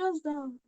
just down.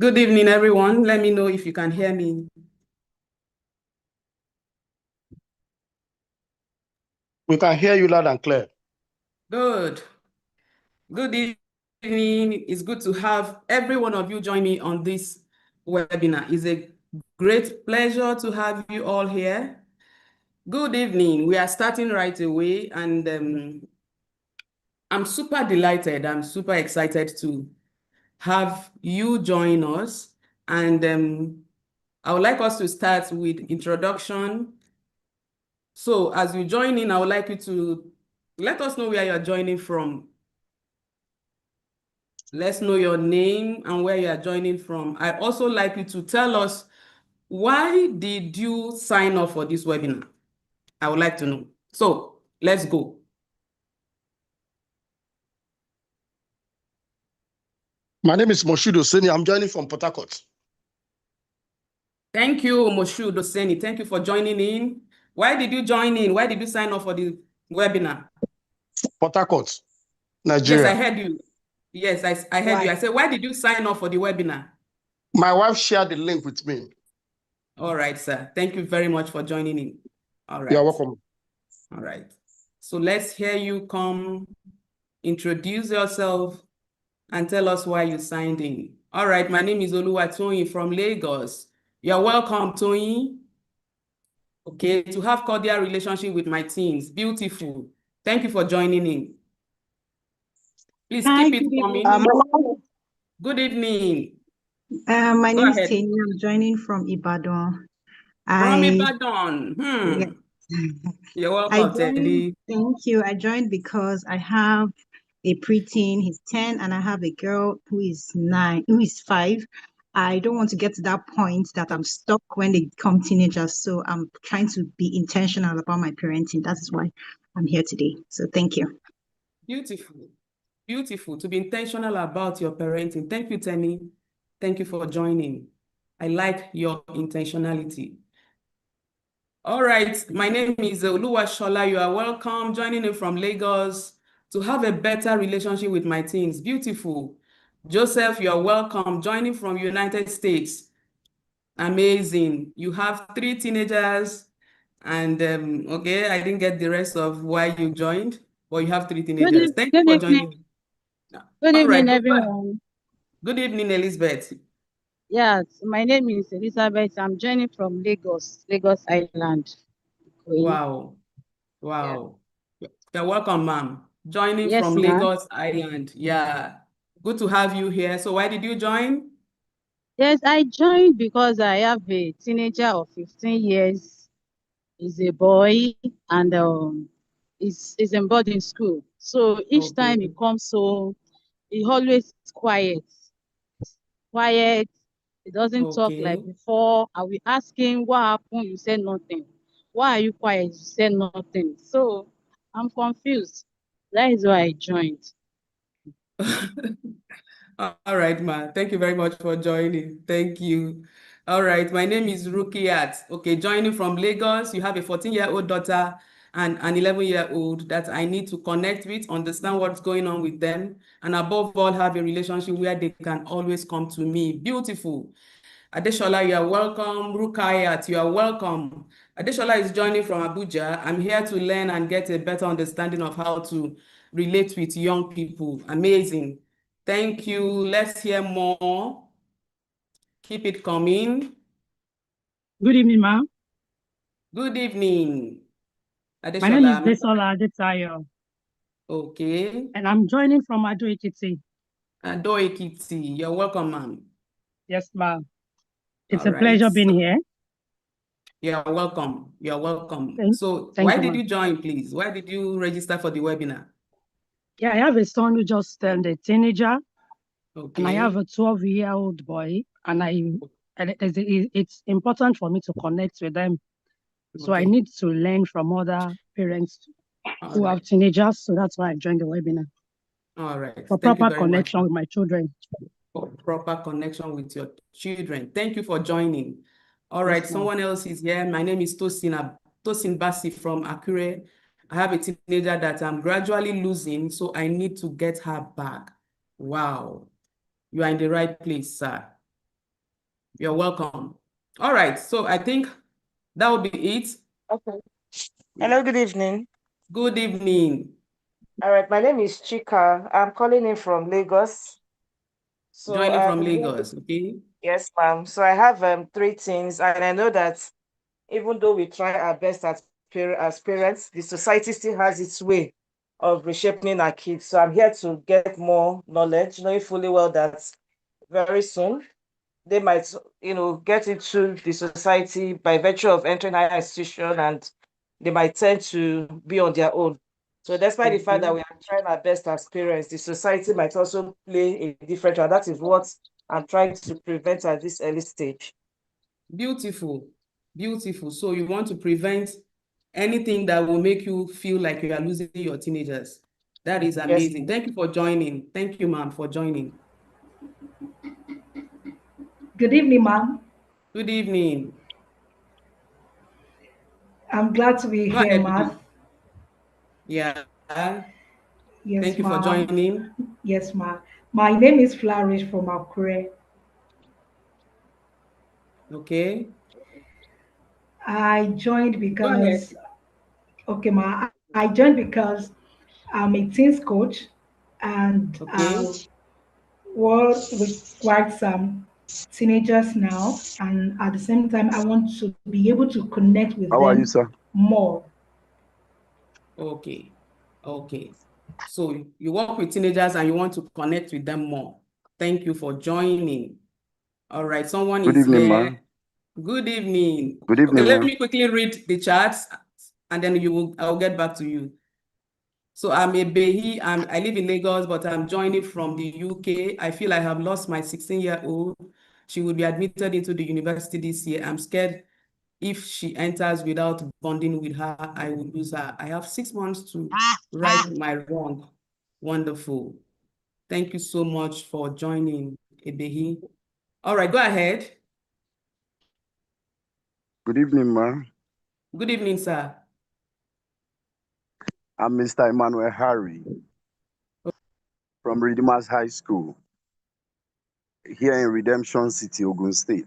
Good evening, everyone. Let me know if you can hear me. We can hear you loud and clear. Good. Good evening. It's good to have every one of you join me on this webinar. It's a great pleasure to have you all here. Good evening. We are starting right away, and I'm super delighted. I'm super excited to have you join us. And I would like us to start with introduction. So as you join in, I would like you to let us know where you're joining from. Let's know your name and where you are joining from. I also like you to tell us, why did you sign up for this webinar? I would like to know. So let's go. My name is Moshood Oseni. I'm joining from Port Harcourt. Thank you, Moshood Oseni. Thank you for joining in. Why did you join in? Why did you sign up for the webinar? Port Harcourt, Nigeria. Yes, I heard you. Yes, I heard you. I said, why did you sign up for the webinar? My wife shared the link with me. All right, sir. Thank you very much for joining in. All right. You're welcome. All right. So let's hear you come, introduce yourself, and tell us why you signed in. All right, my name is Oluwatoyin from Lagos. You're welcome, Toyin. Okay, to have cordial relationship with my teams. Beautiful. Thank you for joining in. Please keep it coming. Good evening. My Go name is ahead. Tanya. I'm joining from Ibadan. From I Ibadan. yes, You're I welcome, joined. Teddy. Thank you. I joined because I have a preteen. He's 10, and I have a girl who is 9, who is 5. I don't want to get to that point that I'm stuck when they become teenagers. So I'm trying to be intentional about my parenting. That is why I'm here today. So thank you. Beautiful. Beautiful to be intentional about your parenting. Thank you, Tenny. Thank you for joining. I like your intentionality. All right, my name is Oluwashola. You are welcome, joining in from Lagos to have a better relationship with my teens. Beautiful. Joseph, you are welcome, joining from United States. Amazing. You have 3 teenagers, and okay, I didn't get the rest of why you joined, but you have 3 teenagers. Thank you Good for evening. joining. Good All right, evening, go back. everyone. Good evening, Elizabeth. Yes, my name is Elizabeth. I'm joining from Lagos, Lagos Island. Wow. Yeah. Wow. You're welcome, ma'am. Joining Yes, from ma'am. Lagos Island. Yeah. Good to have you here. So why did you join? Yes, I joined because I have a teenager of 15 years. He's a boy and he's in boarding school. So each time he Okay. comes home, he always quiet. He doesn't talk like Okay. before. I will ask him what happened. You said nothing. Why are you quiet? You said nothing. So I'm confused. That is why I joined. All right, ma. Thank you very much for joining. Thank you. All right. My name is Rukiat. Okay, joining from Lagos. You have a 14-year-old daughter and an 11-year-old that I need to connect with, understand what's going on with them, and above all, have a relationship where they can always come to me. Beautiful. Adeshola, you are welcome. Rukayat, you are welcome. Adeshola is joining from Abuja. I'm here to learn and get a better understanding of how to relate with young people. Amazing. Thank you. Let's hear more. Keep it coming. Good evening, ma'am. Good evening. My name is Adeshola. Desola Adetayo, Okay. and I'm joining from Ado Ekiti. Ado Ekiti, you're welcome, ma'am. Yes, ma'am. It's All a right. pleasure being here. You're welcome. You're welcome. Thank So you, why did ma'am. you join, please? Why did you register for the webinar? Yeah, I have a son who just turned a teenager, and I have Okay. a 12-year-old boy, and it's important for me to connect with them. So I Okay. need to learn from other parents All who have right. teenagers. So that's why I joined the webinar All right. for Thank you proper very much connection with my children. for proper connection with your children. Thank you for joining. All right. Yes, ma'am. Someone else is here. My name is Tosin Basi from Akure. I have a teenager that I'm gradually losing, so I need to get her back. Wow. You are in the right place, sir. You're welcome. All right. So I think that will be it. Okay. Hello, good evening. Good evening. All right, my name is Chika. I'm calling in from Lagos. So Joining from Lagos, okay? yes, ma'am. So I have 3 teens, and I know that even though we try our best as parents, the society still has its way of reshaping our kids. So I'm here to get more knowledge, knowing fully well that very soon they might, get into the society by virtue of entering higher institution, and they might tend to be on their own. So despite the fact that we are trying our best as parents, the society might also play a different role. That is what I'm trying to prevent at this early stage. Beautiful. Beautiful. So you want to prevent anything that will make you feel like you are losing your teenagers. That is amazing. Thank you for joining. Thank you, ma'am, for joining. Good evening, ma'am. Good evening. I'm glad to be Go here, ahead, ma'am. please. Yeah. Yes, Thank you for ma'am. joining. Yes, ma'am. My name is Flourish from Akure. Okay. I joined Go ahead. because, okay, ma, I joined because I'm a teens coach and Okay. work with quite some teenagers now. And at the same time, I want to be able to connect with How are you, them sir? more. Okay. Okay. So you work with teenagers and you want to connect with them more. Thank you for joining. All right, someone Good is evening, here. ma'am. Good evening. Good Okay, evening, let ma'am. me quickly read the charts and then I'll get back to you. So I'm a Behi. I live in Lagos, but I'm joining from the UK. I feel I have lost my 16-year-old. She will be admitted into the university this year. I'm scared if she enters without bonding with her, I will lose her. I have 6 months to right my wrong. Wonderful. Thank you so much for joining, Ebehi. All right, go ahead. Good evening, ma'am. Good evening, sir. I'm Mr. Emmanuel Harry from Redeemers High School here in Redemption City, Ogun State.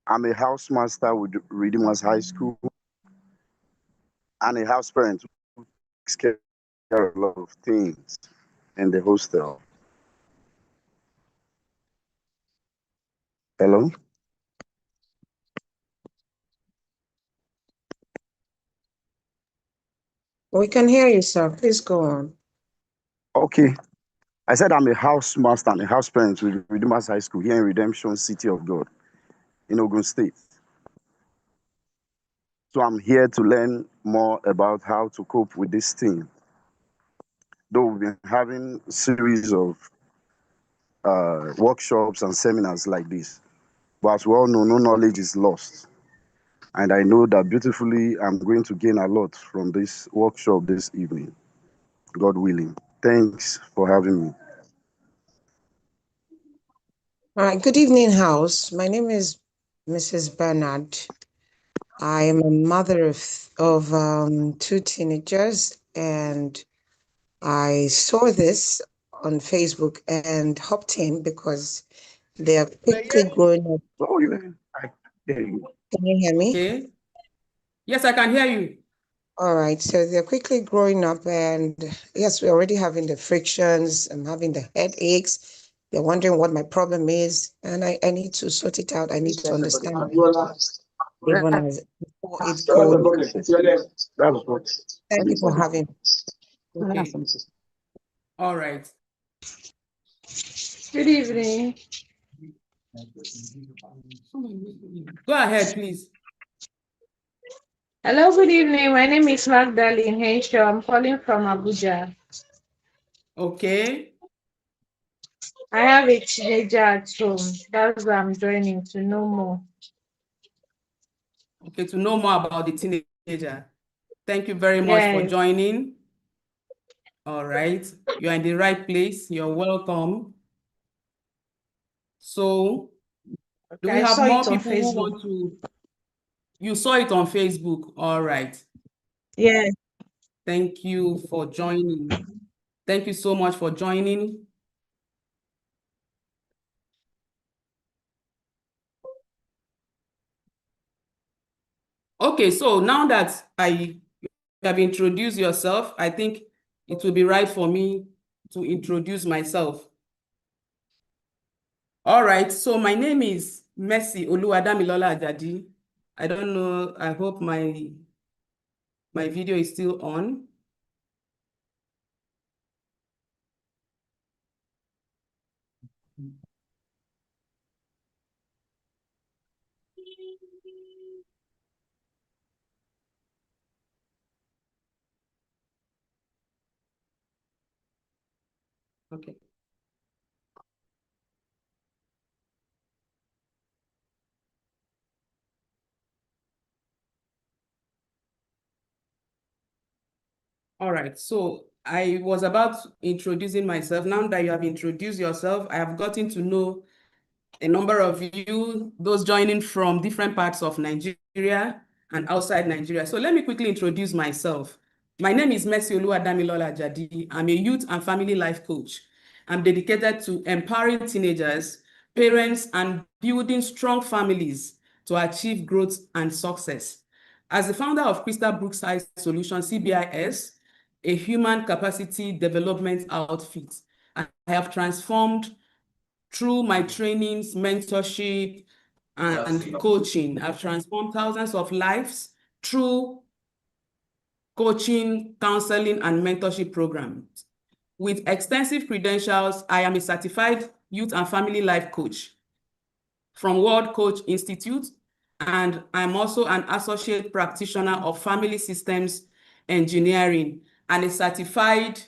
I'm a housemaster with Redeemers High School and a house parent who takes care of a lot of things in the hostel. Hello? We can hear you, sir. Please go on. Okay. I said I'm a housemaster and a house parent with Redeemers High School here in Redemption City of God in Ogun State. So I'm here to learn more about how to cope with this thing. Though we've been having a series of workshops and seminars like this, but as we all know, no knowledge is lost. And I know that beautifully I'm going to gain a lot from this workshop this evening, God willing. Thanks for having me. All right. Good evening, house. My name is Mrs. Bernard. I am a mother of 2 teenagers, and I saw this on Facebook and hopped in because they are quickly growing up. Oh, I hear you. Can you hear me? Okay. Yes, I can hear you. All right, so they're quickly growing up, and yes, we're already having the frictions. I'm having the headaches. They're wondering what my problem is, and I need to sort it out. I need to understand even as before it goes. Thank you for having me. Okay. All right. Good evening. Go ahead, please. Hello, good evening. My name is Magdalene Henshaw. I'm calling from Abuja. Okay. I have a teenager at home. That's why I'm joining to know more. Okay, to know more about the teenager. Thank you very much for Yes. joining. All right. You're in the right place. You're welcome. So, do we I have saw more it on people who Facebook. want to? You saw it on Facebook. All right. Yes. Thank you for joining. Thank you so much for joining. Okay, so now that you have introduced yourself, I think it will be right for me to introduce myself. All right, so my name is Mercy Oluwadamilola Ajadi. I don't know, I hope my video is still on. Okay. All right, so I was about introducing myself. Now that you have introduced yourself, I have gotten to know a number of you, those joining from different parts of Nigeria and outside Nigeria. So let me quickly introduce myself. My name is Mercy Oluwadamilola Ajadi. I'm a youth and family life coach. I'm dedicated to empowering teenagers, parents, and building strong families to achieve growth and success. As the founder of Crystal Brookside Solutions, CBIS, a human capacity development outfit, I have transformed through my trainings, mentorship, and coaching. I've transformed thousands of lives through coaching, counseling, and mentorship programs. With extensive credentials, I am a certified youth and family life coach from World Coach Institute, and I'm also an associate practitioner of family systems engineering and a certified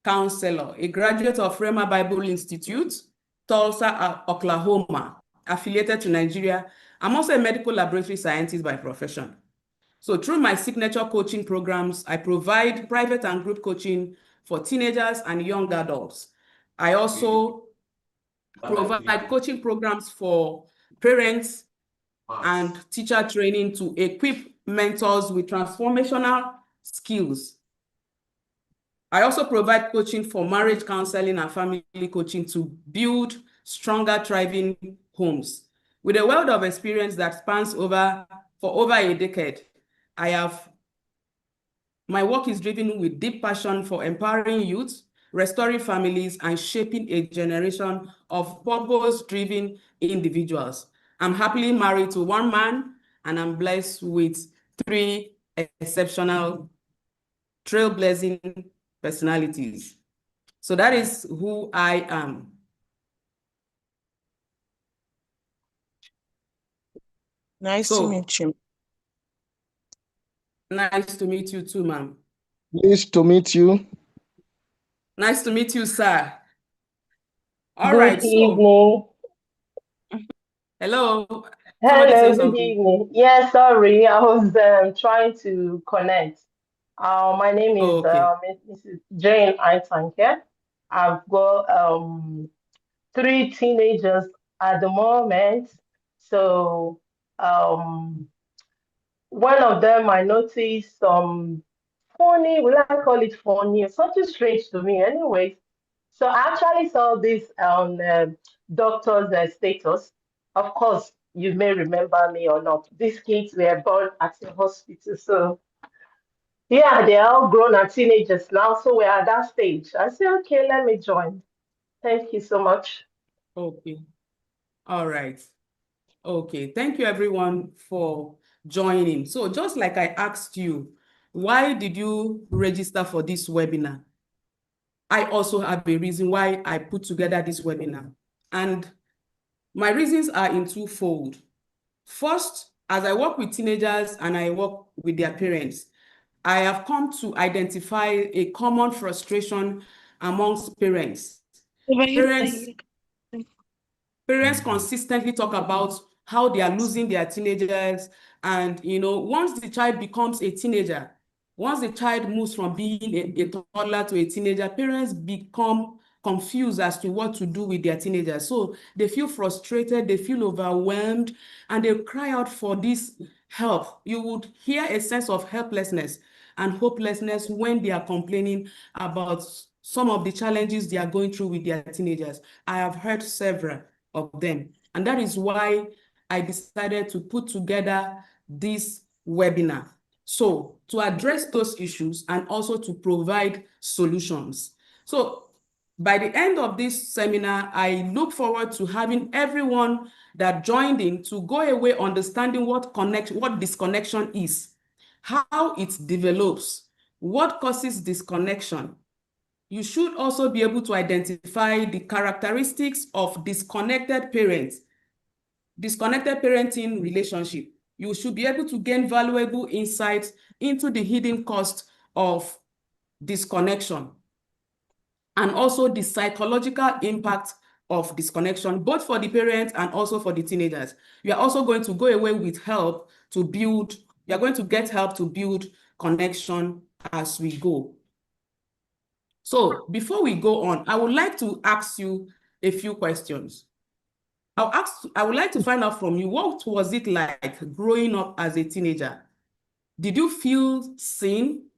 counselor, a graduate of Rhema Bible Institute, Tulsa, Oklahoma, affiliated to Nigeria. I'm also a medical laboratory scientist by profession. So through my signature coaching programs, I provide private and group coaching for teenagers and young adults. I also provide coaching programs for parents and teacher training to equip mentors with transformational skills. I also provide coaching for marriage counseling and family coaching to build stronger, thriving homes. With a wealth of experience that spans for over a decade, my work is driven with deep passion for empowering youth, restoring families, and shaping a generation of purpose-driven individuals. I'm happily married to one man, and I'm blessed with 3 exceptional, trailblazing personalities. So that is who I am. Nice to meet you. Nice to meet you too, ma'am. Nice to meet you. Nice to meet you, sir. All Good right. evening. Hello. Hello, good evening. Yeah, sorry, I was trying to connect. My name is Mrs. Jane Aitanke. I've got 3 teenagers at the moment. So one of them I noticed some funny, will I call it funny? Something strange to me anyways. So I actually saw this on doctor's status. Of course, you may remember me or not. These kids were born at the hospital. So yeah, they're all grown and teenagers now. So we're at that stage. I said, okay, let me join. Thank you so much. Okay. All right. Okay. Thank you, everyone, for joining. So just like I asked you, why did you register for this webinar? I also have a reason why I put together this webinar. And my reasons are in twofold. First, as I work with teenagers and I work with their parents, I have come to identify a common frustration amongst parents. Parents consistently talk about how they are losing their teenagers. And, once the child becomes a teenager, once the child moves from being a toddler to a teenager, parents become confused as to what to do with their teenagers. So they feel frustrated, they feel overwhelmed, and they cry out for this help. You would hear a sense of helplessness and hopelessness when they are complaining about some of the challenges they are going through with their teenagers. I have heard several of them, and that is why I decided to put together this webinar. So to address those issues and also to provide solutions. So by the end of this seminar, I look forward to having everyone that joined in to go away understanding what disconnection is, how it develops, what causes disconnection. You should also be able to identify the characteristics of disconnected parents, disconnected parenting relationship. You should be able to gain valuable insights into the hidden cost of disconnection and also the psychological impact of disconnection, both for the parents and also for the teenagers. You are also going to go away with help to build, you are going to get help to build connection as we go. So before we go on, I would like to ask you a few questions. I would like to find out from you, what was it like growing up as a teenager? Did you feel seen?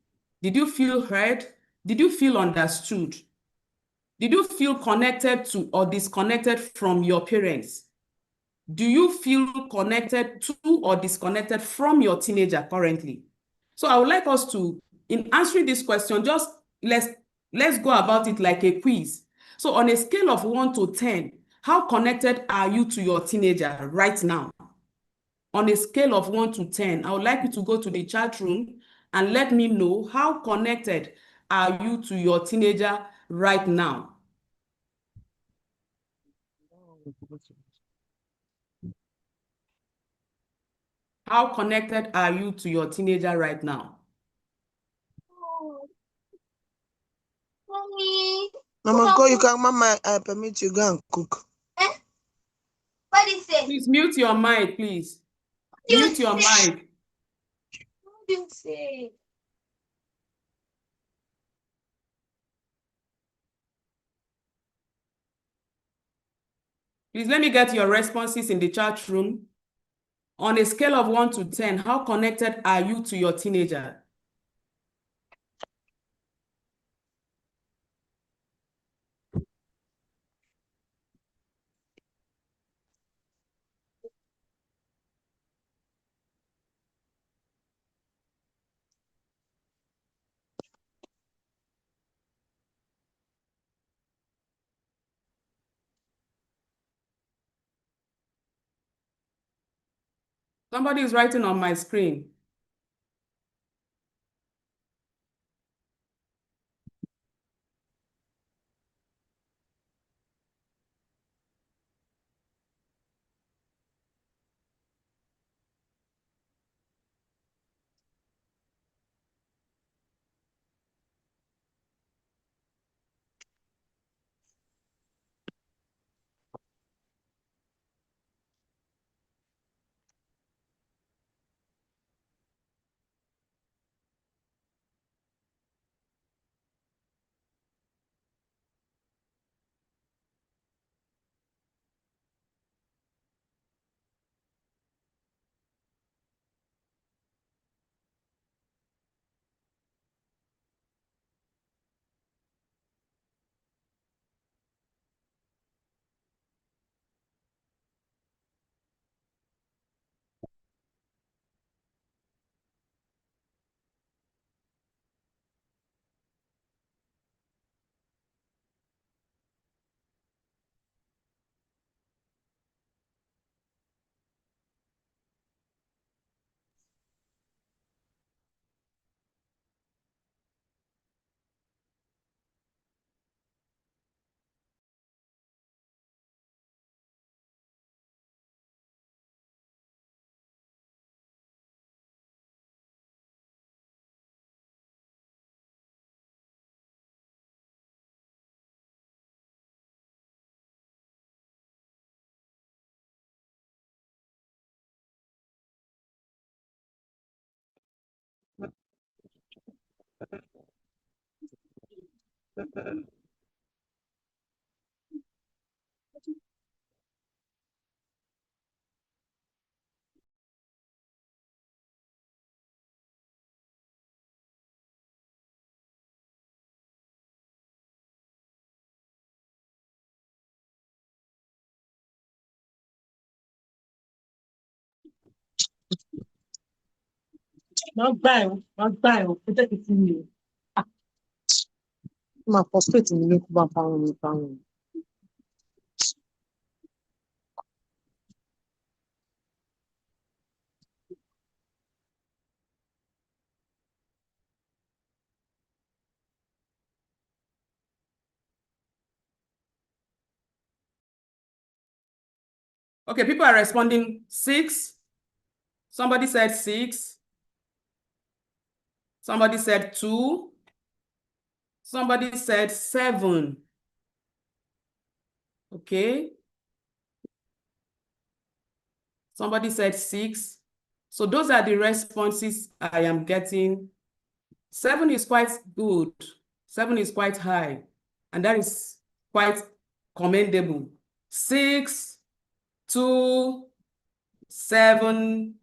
Did you feel heard? Did you feel understood? Did you feel connected to or disconnected from your parents? Do you feel connected to or disconnected from your teenager currently? So I would like us to, in answering this question, just let's go about it like a quiz. So on a scale of 1 to 10, how connected are you to your teenager right now? On a scale of 1 to 10, I would like you to go to the chat room and let me know how connected are you to your teenager right now? How connected are you to your teenager right now? Mama, go, you can, Mama, I permit you, go and cook. What is it? Please mute your mic, please. Mute your mic. What do you say? Please let me get your responses in the chat room. On a scale of 1 to 10, how connected are you to your teenager? Somebody is writing on my screen. Not bad, not bad. Protect it in you. My frustrated in you, family. Okay, people are responding 6. Somebody said 6. Somebody said 2. Somebody said 7. Okay. Somebody said 6. So those are the responses I am getting. 7 is quite good. 7 is quite high. And that is quite commendable. 6, 2, 7.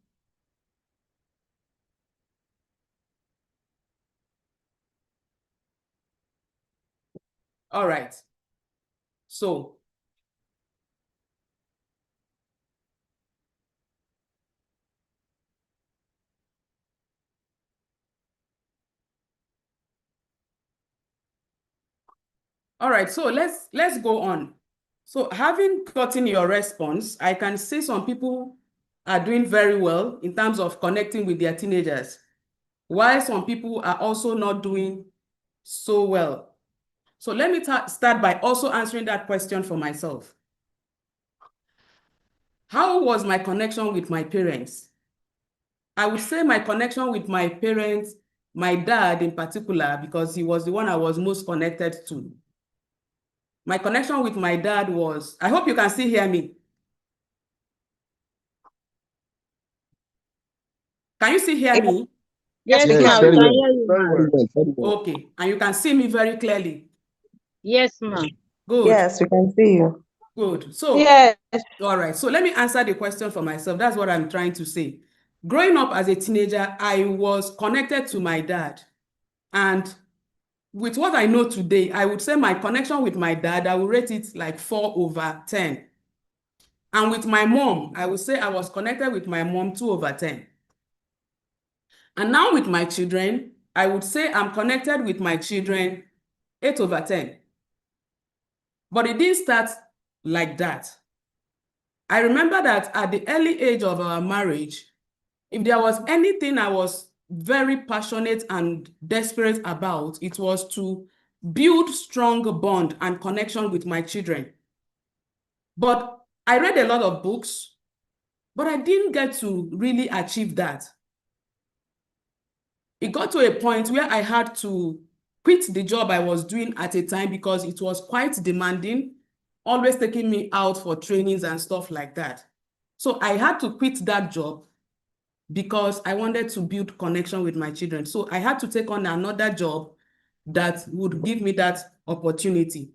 All right. So all right, so let's go on. So having gotten your response, I can see some people are doing very well in terms of connecting with their teenagers, while some people are also not doing so well. So let me start by also answering that question for myself. How was my connection with my parents? I would say my connection with my parents, my dad in particular, because he was the one I was most connected to. My connection with my dad was, I hope you can still hear me. Can you still hear me? Yes, Yes, ma'am. very We can well. hear you, Very ma'am. well. Very well. Okay, and you can see me very clearly. Yes, ma'am. Good. Yes, we can see you. Good. So, Yes. all right. So let me answer the question for myself. That's what I'm trying to say. Growing up as a teenager, I was connected to my dad. And with what I know today, I would say my connection with my dad, I would rate it like 4/10. And with my mom, I would say I was connected with my mom 2/10. And now with my children, I would say I'm connected with my children 8/10. But it didn't start like that. I remember that at the early age of our marriage, if there was anything I was very passionate and desperate about, it was to build strong bond and connection with my children. But I read a lot of books, but I didn't get to really achieve that. It got to a point where I had to quit the job I was doing at a time because it was quite demanding, always taking me out for trainings and stuff like that. So I had to quit that job because I wanted to build connection with my children. So I had to take on another job that would give me that opportunity.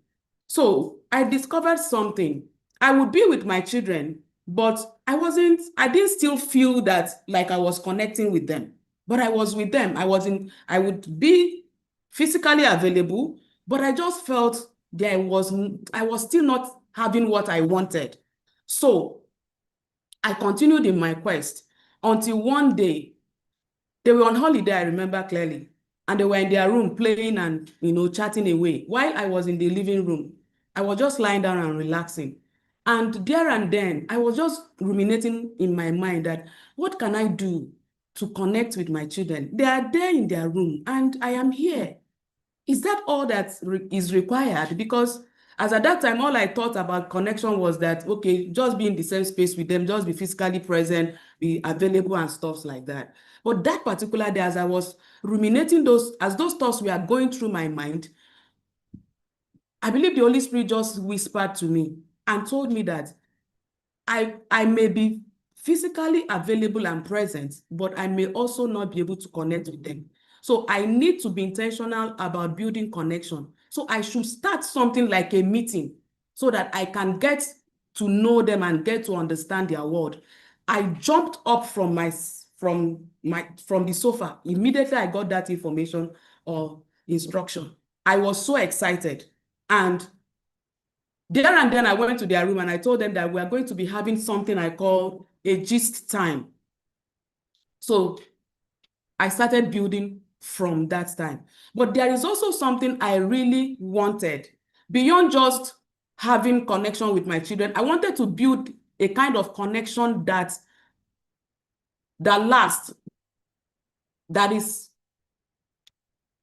So I discovered something. I would be with my children, but I didn't still feel that like I was connecting with them, but I was with them. I would be physically available, but I just felt I was still not having what I wanted. So I continued in my quest until one day, they were on holiday, I remember clearly, and they were in their room playing and chatting away. While I was in the living room, I was just lying down and relaxing. And there and then, I was just ruminating in my mind that, what can I do to connect with my children? They are there in their room, and I am here. Is that all that is required? Because as at that time, all I thought about connection was that, okay, just be in the same space with them, just be physically present, be available and stuff like that. But that particular day, as I was ruminating as those thoughts were going through my mind, I believe the Holy Spirit just whispered to me and told me that I may be physically available and present, but I may also not be able to connect with them. So I need to be intentional about building connection. So I should start something like a meeting so that I can get to know them and get to understand their world. I jumped up from the sofa. Immediately I got that information or instruction. I was so excited. And there and then I went to their room and I told them that we are going to be having something I call a gist time. So I started building from that time. But there is also something I really wanted. Beyond just having connection with my children, I wanted to build a kind of connection that lasts, that is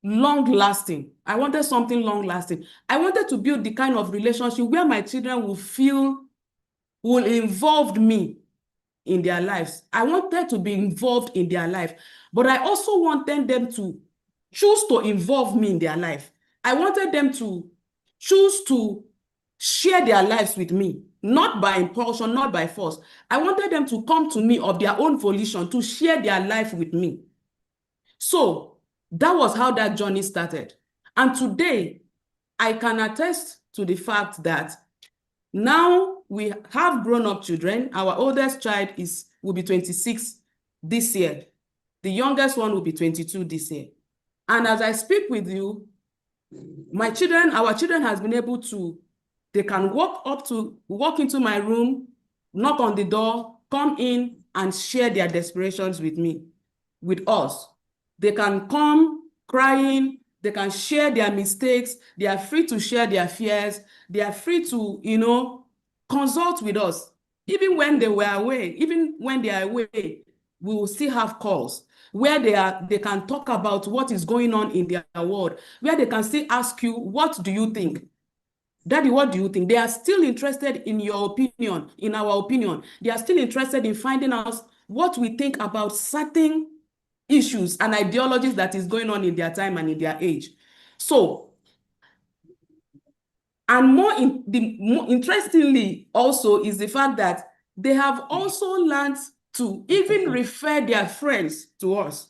long-lasting. I wanted something long-lasting. I wanted to build the kind of relationship where my children will involve me in their lives. I wanted to be involved in their life, but I also wanted them to choose to involve me in their life. I wanted them to choose to share their lives with me, not by impulsion, not by force. I wanted them to come to me of their own volition to share their life with me. So that was how that journey started. And today, I can attest to the fact that now we have grown-up children. Our oldest child will be 26 this year. The youngest one will be 22 this year. And as I speak with you, our children has been able to, they can walk into my room, knock on the door, come in and share their desperations with me, with us. They can come crying, they can share their mistakes, they are free to share their fears, they are free to, consult with us. Even when they were away, even when they are away, we will still have calls. where they can talk about what is going on in their world, where they can still ask you, what do you think? Daddy, what do you think? They are still interested in your opinion, in our opinion. They are still interested in finding out what we think about certain issues and ideologies that is going on in their time and in their age. So, and more interestingly also is the fact that they have also learned to even refer their friends to us.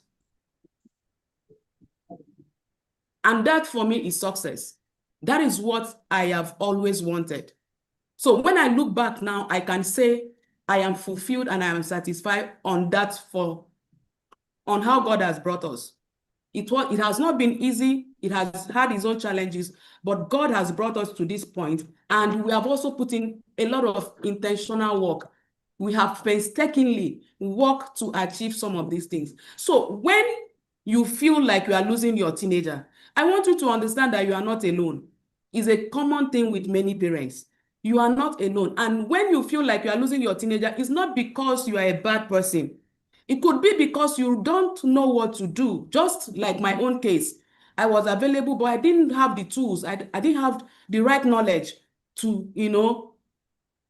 And that for me is success. That is what I have always wanted. So when I look back now, I can say I am fulfilled and I am satisfied on that on how God has brought us. It has not been easy. It has had its own challenges, but God has brought us to this point, and we have also put in a lot of intentional work. We have painstakingly worked to achieve some of these things. So when you feel like you are losing your teenager, I want you to understand that you are not alone. It's a common thing with many parents. You are not alone. And when you feel like you are losing your teenager, it's not because you are a bad person. It could be because you don't know what to do. Just like my own case, I was available, but I didn't have the tools. I didn't have the right knowledge to,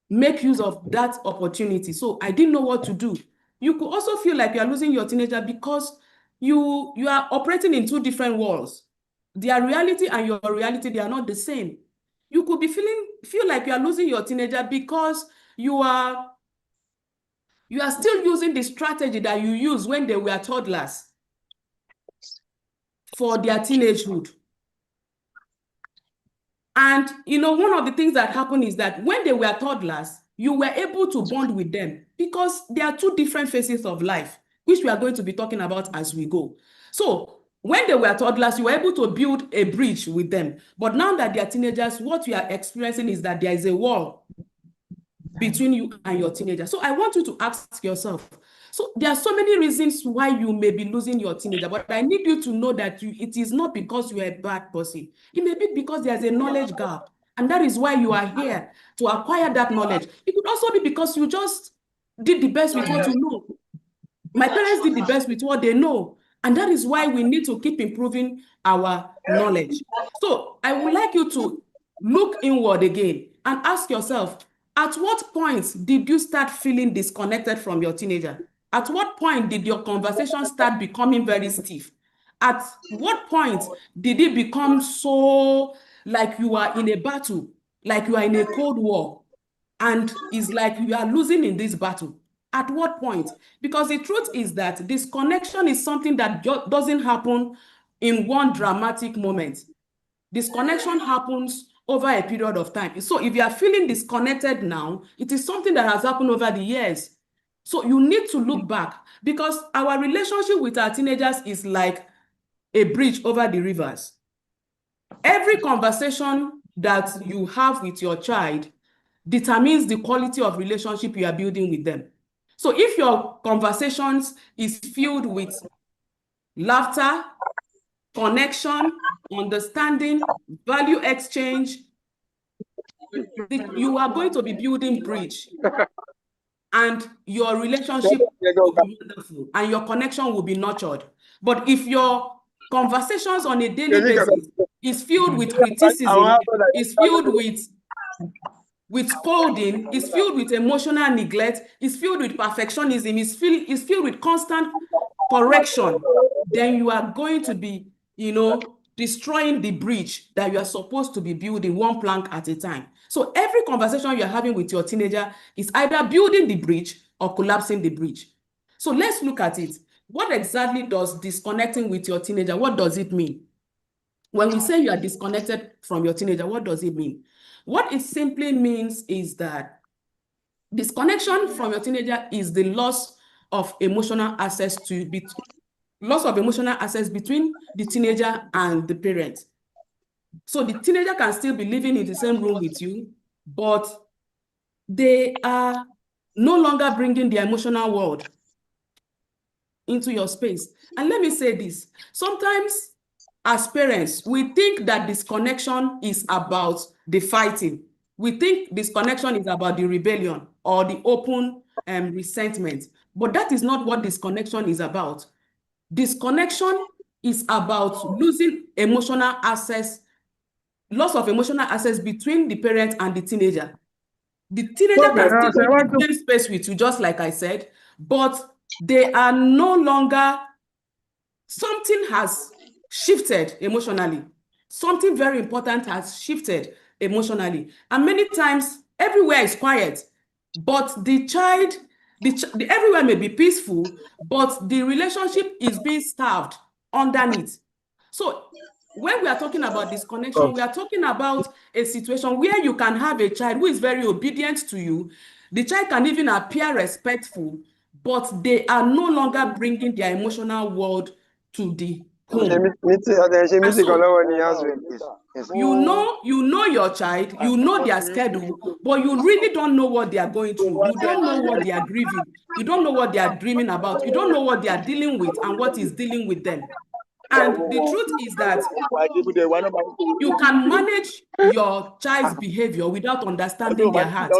make use of that opportunity. So I didn't know what to do. You could also feel like you are losing your teenager because you are operating in two different worlds. Their reality and your reality, they are not the same. You could be feel like you are losing your teenager because you are still using the strategy that you used when they were toddlers for their teenagehood. And, one of the things that happened is that when they were toddlers, you were able to bond with them because there are two different phases of life, which we are going to be talking about as we go. So when they were toddlers, you were able to build a bridge with them. But now that they are teenagers, what you are experiencing is that there is a wall between you and your teenager. So I want you to ask yourself, so there are so many reasons why you may be losing your teenager, but I need you to know that it is not because you are a bad person. It may be because there's a knowledge gap, and that is why you are here to acquire that knowledge. It could also be because you just did the best with what you know. My parents did the best with what they know, and that is why we need to keep improving our knowledge. So I would like you to look inward again and ask yourself, at what point did you start feeling disconnected from your teenager? At what point did your conversation start becoming very stiff? At what point did it become so like you are in a battle, like you are in a cold war, and it's like you are losing in this battle? At what point? Because the truth is that disconnection is something that doesn't happen in one dramatic moment. Disconnection happens over a period of time. So if you are feeling disconnected now, it is something that has happened over the years. So you need to look back, because our relationship with our teenagers is like a bridge over the rivers. Every conversation that you have with your child determines the quality of relationship you are building with them. So if your conversations is filled with laughter, connection, understanding, value exchange, you are going to be building bridge, and your relationship will be wonderful and your connection will be nurtured. But if your conversations on a daily basis is filled with criticism, is filled with scolding, is filled with emotional neglect, is filled with perfectionism, is filled with constant correction, then you are going to be, destroying the bridge that you are supposed to be building one plank at a time. So every conversation you're having with your teenager is either building the bridge or collapsing the bridge. So let's look at it. What exactly does disconnecting with your teenager, what does it mean? When we say you are disconnected from your teenager, what does it mean? What it simply means is that disconnection from your teenager is the loss of emotional access between the teenager and the parent. So the teenager can still be living in the same room with you, but they are no longer bringing their emotional world into your space. And let me say this, sometimes as parents, we think that disconnection is about the fighting. We think disconnection is about the rebellion or the open resentment, but that is not what disconnection is about. Disconnection is about losing emotional access, loss of emotional access between the parent and the teenager. The teenager can still be in the same space with you, just like I said, but they are no longer, something has shifted emotionally. Something very important has shifted emotionally. And many times, everywhere is quiet, but the child, everywhere may be peaceful, but the relationship is being starved underneath. So when we are talking about disconnection, we are talking about a situation where you can have a child who is very obedient to you. The child can even appear respectful, but they are no longer bringing their emotional world to the home. And so, you know your child, you know their schedule, but you really don't know what they are going through. You don't know what they are grieving. You don't know what they are dreaming about. You don't know what they are dealing with and what is dealing with them. And the truth is that you can manage your child's behavior without understanding their heart.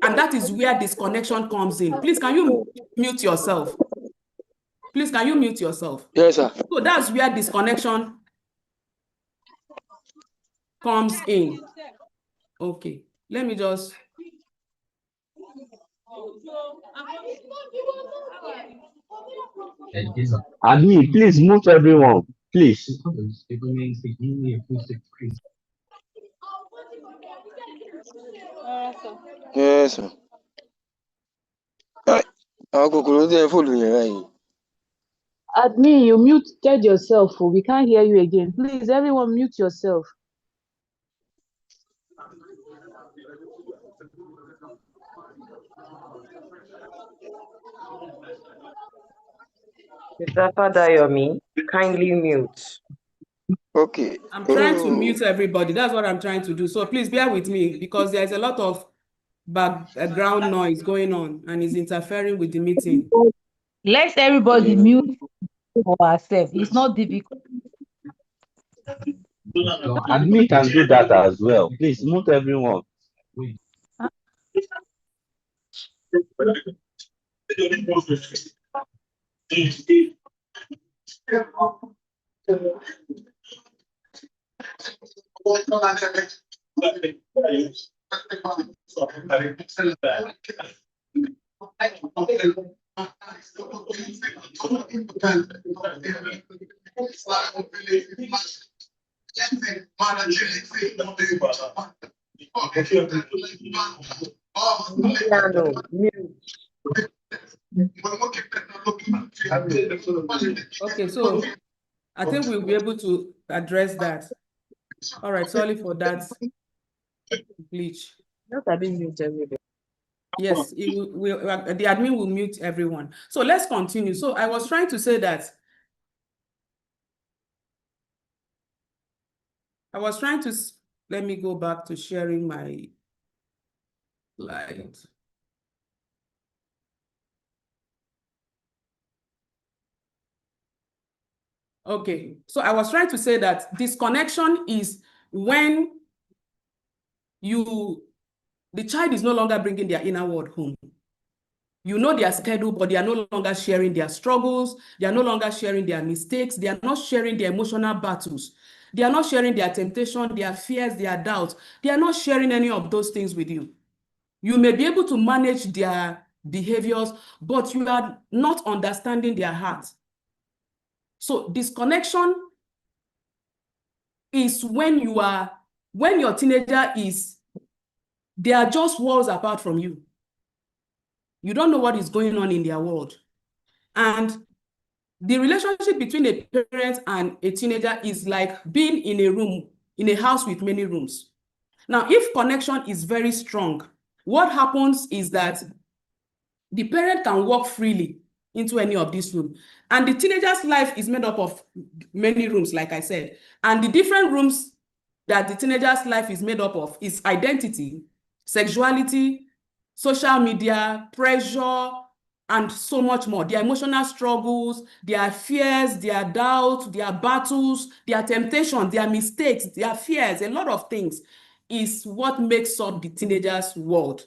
And that is where disconnection comes in. Please, can you mute yourself? Please, can you mute yourself? Yes, sir. So that's where disconnection comes in. Okay, let me just. Admin, please mute everyone, please. Yes, sir. Admin, you muted yourself. We can't hear you again. Please, everyone mute yourself. Mr. Fadayomi, kindly mute. Okay. I'm trying to mute everybody. That's what I'm trying to do. So please bear with me because there's a lot of background noise going on and it's interfering with the meeting. Let everybody mute for ourselves. It's not difficult. Admin can do that as well. Please mute everyone. Okay, so I think we'll be able to address that. All right, sorry for that glitch. Yes, the admin will mute everyone. So let's continue. So I was trying to say that let me go back to sharing my slide. Okay, so I was trying to say that disconnection is when the child is no longer bringing their inner world home. You know their schedule, but they are no longer sharing their struggles. They are no longer sharing their mistakes. They are not sharing their emotional battles. They are not sharing their temptation, their fears, their doubts. They are not sharing any of those things with you. You may be able to manage their behaviors, but you are not understanding their heart. So disconnection is when your teenager they are just walls apart from you. You don't know what is going on in their world. And the relationship between a parent and a teenager is like being in a room, in a house with many rooms. Now, if connection is very strong, what happens is that the parent can walk freely into any of these rooms. And the teenager's life is made up of many rooms, like I said. And the different rooms that the teenager's life is made up of is identity, sexuality, social media, pressure, and so much more. Their emotional struggles, their fears, their doubts, their battles, their temptations, their mistakes, their fears, a lot of things is what makes up the teenager's world.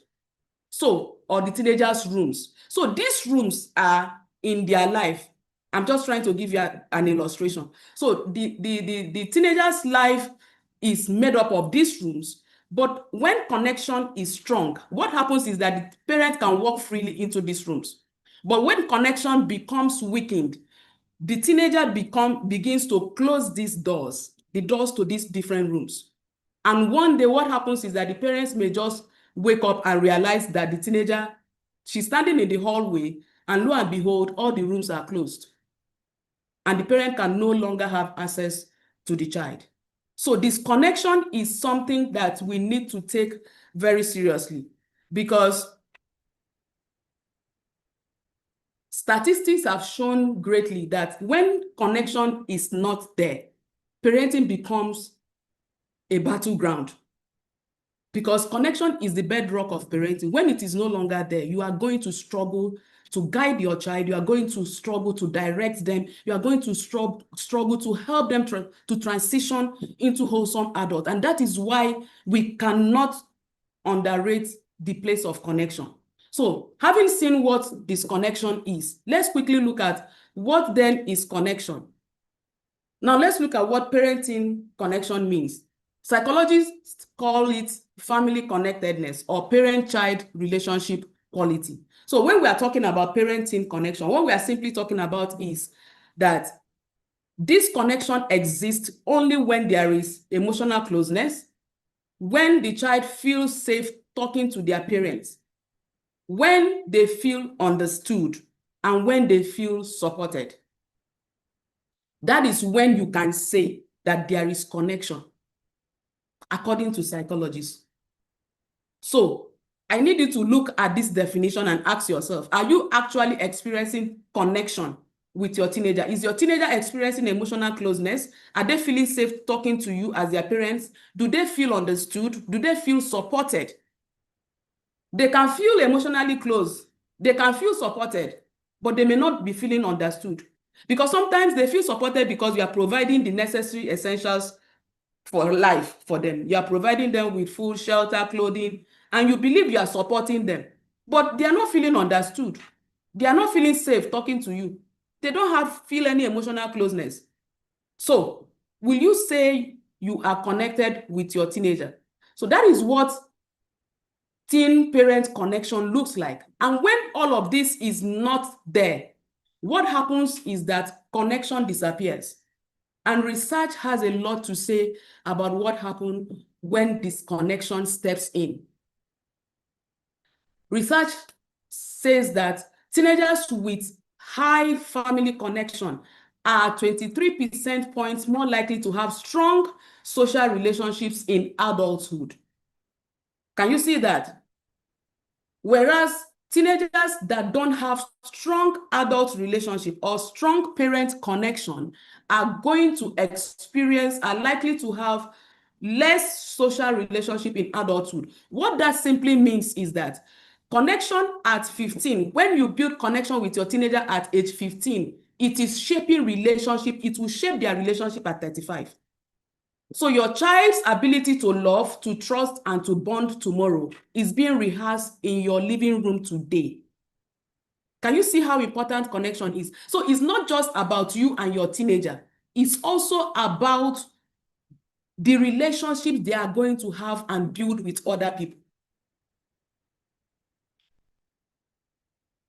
So, or the teenager's rooms. So these rooms are in their life. I'm just trying to give you an illustration. So the teenager's life is made up of these rooms, but when connection is strong, what happens is that the parent can walk freely into these rooms. But when connection becomes weakened, the teenager begins to close these doors, the doors to these different rooms. And one day what happens is that the parents may just wake up and realize that the teenager, she's standing in the hallway, and lo and behold, all the rooms are closed. And the parent can no longer have access to the child. So disconnection is something that we need to take very seriously, because statistics have shown greatly that when connection is not there, parenting becomes a battleground. Because connection is the bedrock of parenting. When it is no longer there, you are going to struggle to guide your child. You are going to struggle to direct them. You are going to struggle to help them to transition into wholesome adult. And that is why we cannot underrate the place of connection. So having seen what disconnection is, let's quickly look at what then is connection. Now let's look at what parenting connection means. Psychologists call it family connectedness or parent-child relationship quality. So when we are talking about parenting connection, what we are simply talking about is that this connection exists only when there is emotional closeness, when the child feels safe talking to their parents, when they feel understood, and when they feel supported. That is when you can say that there is connection, according to psychologists. So I need you to look at this definition and ask yourself, are you actually experiencing connection with your teenager? Is your teenager experiencing emotional closeness? Are they feeling safe talking to you as their parents? Do they feel understood? Do they feel supported? They can feel emotionally close. They can feel supported, but they may not be feeling understood. Because sometimes they feel supported because you are providing the necessary essentials for life for them. You are providing them with food, shelter, clothing, and you believe you are supporting them. But they are not feeling understood. They are not feeling safe talking to you. They don't feel any emotional closeness. So, will you say you are connected with your teenager? So that is what teen-parent connection looks like. And when all of this is not there, what happens is that connection disappears. And research has a lot to say about what happens when disconnection steps in. Research says that teenagers with high family connection are 23% points more likely to have strong social relationships in adulthood. Can you see that? Whereas teenagers that don't have strong adult relationship or strong parent connection are going to experience, are likely to have less social relationship in adulthood. What that simply means is that connection at 15, when you build connection with your teenager at age 15, it is shaping relationship. It will shape their relationship at 35. So your child's ability to love, to trust, and to bond tomorrow is being rehearsed in your living room today. Can you see how important connection is? So it's not just about you and your teenager. It's also about the relationships they are going to have and build with other people.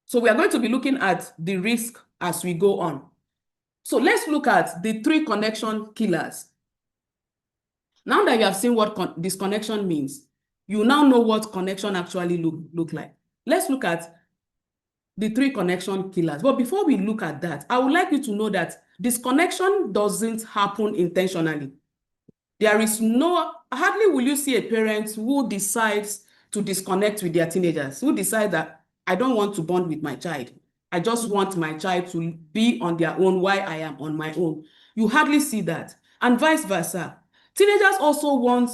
So we are going to be looking at the risk as we go on. So let's look at the 3 connection killers. Now that you have seen what disconnection means, you now know what connection actually look like. Let's look at the 3 connection killers. But before we look at that, I would like you to know that disconnection doesn't happen intentionally. There is hardly will you see a parent who decides to disconnect with their teenagers, who decide that I don't want to bond with my child. I just want my child to be on their own while I am on my own. You hardly see that. And vice versa. Teenagers also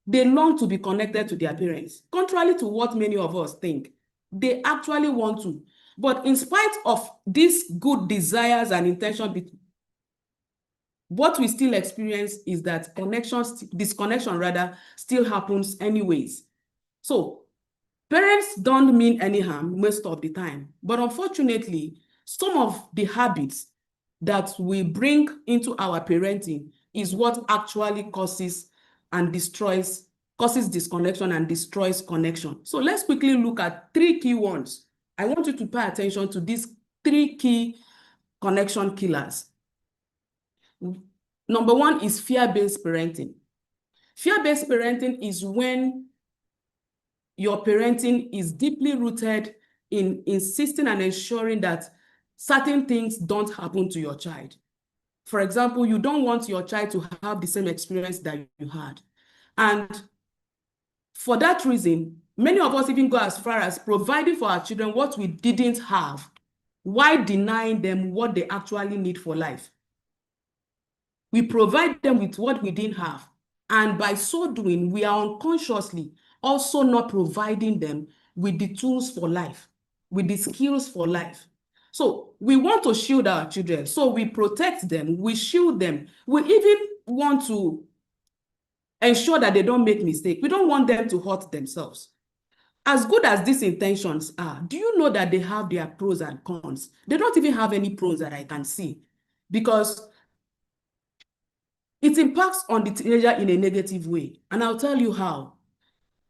they long to be connected to their parents. Contrary to what many of us think, they actually want to. But in spite of these good desires and intentions, what we still experience is that disconnection rather still happens anyways. So parents don't mean any harm most of the time, but unfortunately, some of the habits that we bring into our parenting is what actually causes disconnection and destroys connection. So let's quickly look at 3 key ones. I want you to pay attention to these 3 key connection killers. Number 1 is fear-based parenting. Fear-based parenting is when your parenting is deeply rooted in insisting and ensuring that certain things don't happen to your child. For example, you don't want your child to have the same experience that you had. And for that reason, many of us even go as far as providing for our children what we didn't have, while denying them what they actually need for life. We provide them with what we didn't have. And by so doing, we are unconsciously also not providing them with the tools for life, with the skills for life. So we want to shield our children. So we protect them, we shield them. We even want to ensure that they don't make mistakes. We don't want them to hurt themselves. As good as these intentions are, do you know that they have their pros and cons? They don't even have any pros that I can see, because it impacts on the teenager in a negative way. And I'll tell you how.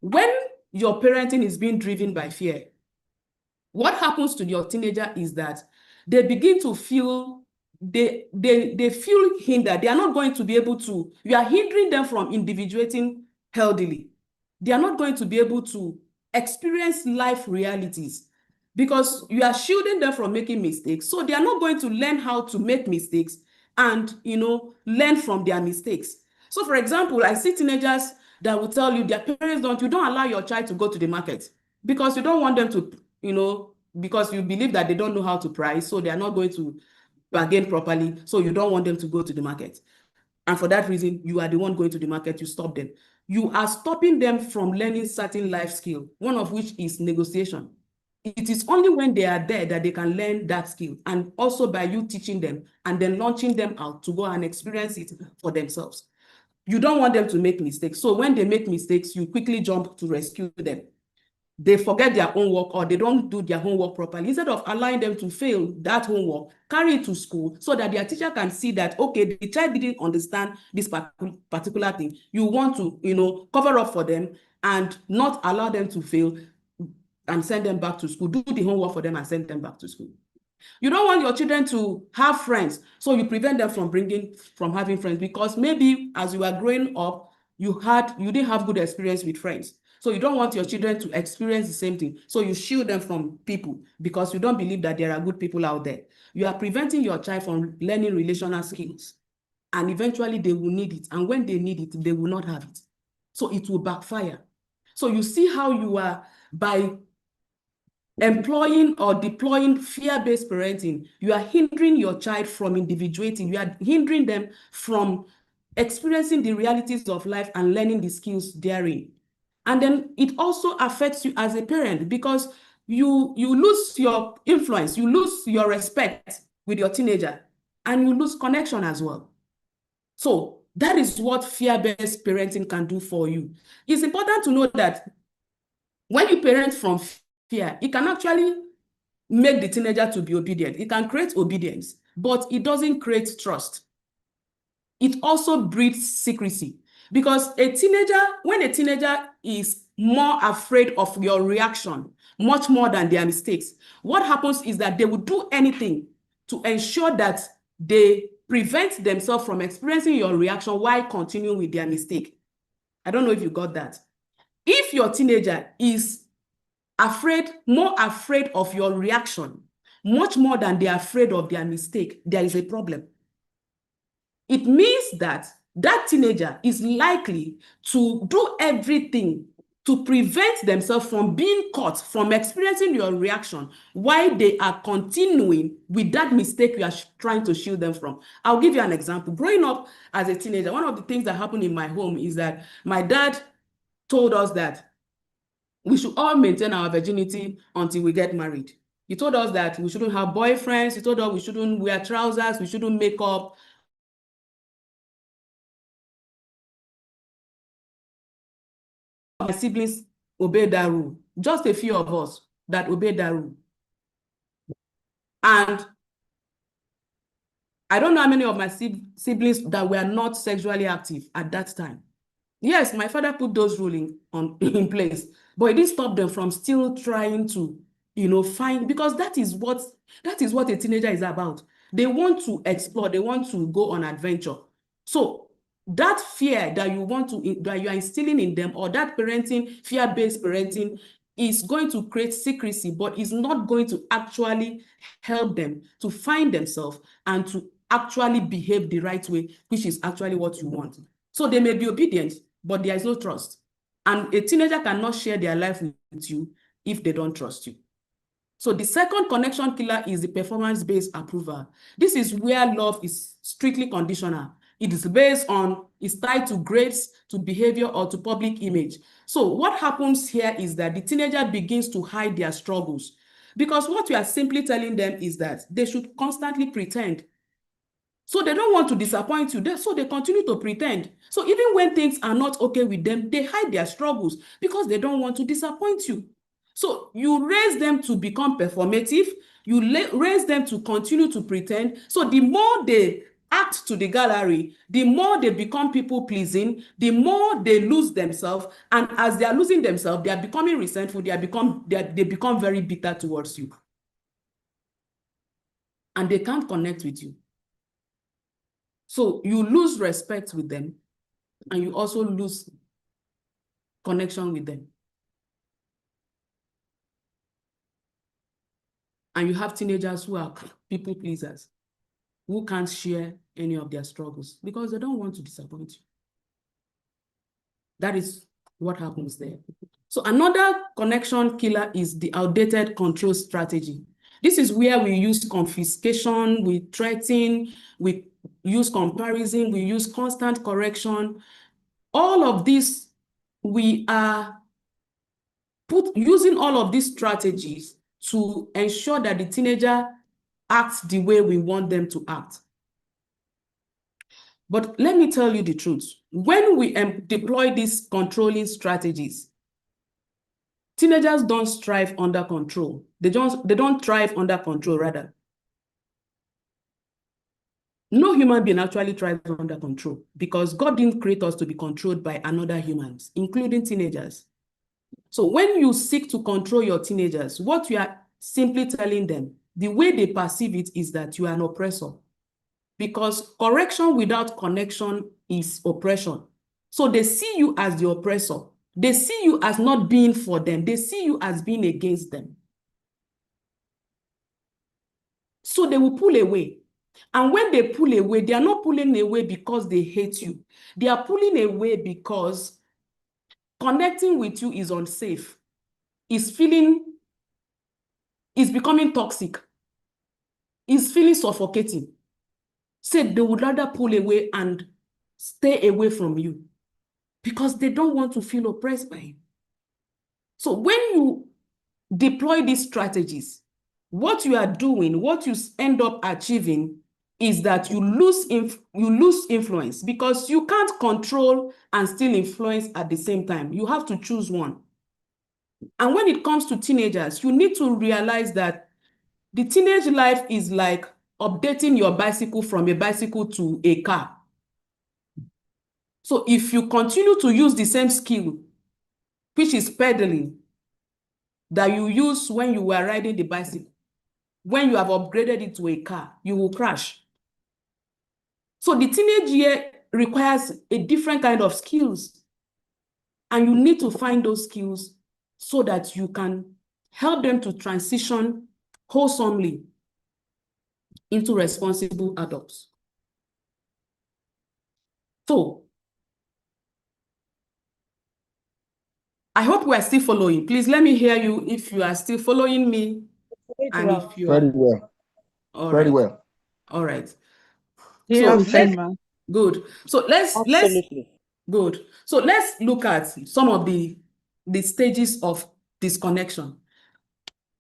When your parenting is being driven by fear, what happens to your teenager is that they begin to feel, they feel hindered. They are not going to be able to, you are hindering them from individuating healthily. They are not going to be able to experience life realities because you are shielding them from making mistakes. So they are not going to learn how to make mistakes and, learn from their mistakes. So for example, I see teenagers that will tell you their parents you don't allow your child to go to the market because you don't want them to, because you believe that they don't know how to price, so they are not going to bargain properly, so you don't want them to go to the market. And for that reason, you are the one going to the market, you stop them. You are stopping them from learning certain life skills, one of which is negotiation. It is only when they are there that they can learn that skill, and also by you teaching them and then launching them out to go and experience it for themselves. You don't want them to make mistakes. So when they make mistakes, you quickly jump to rescue them. They forget their homework or they don't do their homework properly. Instead of allowing them to fail that homework, carry it to school so that their teacher can see that, okay, the child didn't understand this particular thing. You want to, cover up for them and not allow them to fail and send them back to school. Do the homework for them and send them back to school. You don't want your children to have friends, so you prevent them from having friends, because maybe as you are growing up, you didn't have good experience with friends. So you don't want your children to experience the same thing. So you shield them from people because you don't believe that there are good people out there. You are preventing your child from learning relational skills. And eventually they will need it. And when they need it, they will not have it. So it will backfire. So you see how you are, by employing or deploying fear-based parenting, you are hindering your child from individuating. You are hindering them from experiencing the realities of life and learning the skills therein. And then it also affects you as a parent, because you lose your influence, you lose your respect with your teenager, and you lose connection as well. So that is what fear-based parenting can do for you. It's important to know that when you parent from fear, it can actually make the teenager to be obedient. It can create obedience, but it doesn't create trust. It also breeds secrecy. Because when a teenager is more afraid of your reaction, much more than their mistakes, what happens is that they will do anything to ensure that they prevent themselves from experiencing your reaction while continuing with their mistake. I don't know if you got that. If your teenager is more afraid of your reaction, much more than they are afraid of their mistake, there is a problem. It means that teenager is likely to do everything to prevent themselves from being caught, from experiencing your reaction while they are continuing with that mistake you are trying to shield them from. I'll give you an example. Growing up as a teenager, one of the things that happened in my home is that my dad told us that we should all maintain our virginity until we get married. He told us that we shouldn't have boyfriends. He told us we shouldn't wear trousers, we shouldn't make up. My siblings obeyed that rule. Just a few of us that obeyed that rule. And I don't know how many of my siblings that were not sexually active at that time. Yes, my father put those rules in place, but it didn't stop them from still trying to, find, because that is what a teenager is about. They want to explore, they want to go on adventure. So that fear that you are instilling in them, or that parenting, fear-based parenting, is going to create secrecy, but is not going to actually help them to find themselves and to actually behave the right way, which is actually what you want. So they may be obedient, but there is no trust. And a teenager cannot share their life with you if they don't trust you. So the second connection killer is the performance-based approval. This is where love is strictly conditional. It is it's tied to grades, to behavior, or to public image. So what happens here is that the teenager begins to hide their struggles, because what we are simply telling them is that they should constantly pretend. So they don't want to disappoint you, so they continue to pretend. So even when things are not okay with them, they hide their struggles because they don't want to disappoint you. So you raise them to become performative, you raise them to continue to pretend. So the more they act to the gallery, the more they become people-pleasing, the more they lose themselves. And as they are losing themselves, they are becoming resentful, they become very bitter towards you. And they can't connect with you. So you lose respect with them, and you also lose connection with them. And you have teenagers who are people pleasers, who can't share any of their struggles because they don't want to disappoint you. That is what happens there. So another connection killer is the outdated control strategy. This is where we use confiscation, we threaten, we use comparison, we use constant correction. All of this, we are using all of these strategies to ensure that the teenager acts the way we want them to act. But let me tell you the truth. When we deploy these controlling strategies, teenagers don't strive under control. They don't thrive under control, rather. No human being actually thrives under control, because God didn't create us to be controlled by another humans, including teenagers. So when you seek to control your teenagers, what you are simply telling them, the way they perceive it is that you are an oppressor. Because correction without connection is oppression. So they see you as the oppressor. They see you as not being for them. They see you as being against them. So they will pull away. And when they pull away, they are not pulling away because they hate you. They are pulling away because connecting with you is unsafe. Is becoming toxic. Is feeling suffocating. So they would rather pull away and stay away from you because they don't want to feel oppressed by you. So when you deploy these strategies, what you are doing, what you end up achieving is that you lose influence, because you can't control and still influence at the same time. You have to choose one. And when it comes to teenagers, you need to realize that the teenage life is like updating your bicycle from a bicycle to a car. So if you continue to use the same skill, which is pedaling, that you use when you were riding the bicycle, when you have upgraded it to a car, you will crash. So the teenage year requires a different kind of skills. And you need to find those skills so that you can help them to transition wholesomely into responsible adults. So, I hope we are still following. Please let me hear you if you are still following me. And if you Very well. All Very right. well. All right. Yeah, So good. So let's Absolutely. good. So let's look at some of the stages of disconnection.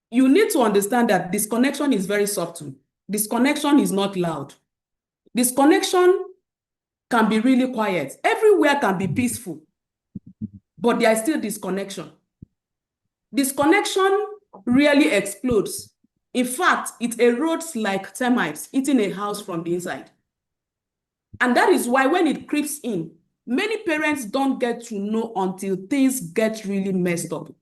You need to understand that disconnection is very subtle. Disconnection is not loud. Disconnection can be really quiet. Everywhere can be peaceful, but there is still disconnection. Disconnection really explodes In fact, it erodes like termites eating a house from the inside. And that is why when it creeps in, many parents don't get to know until things get really messed up.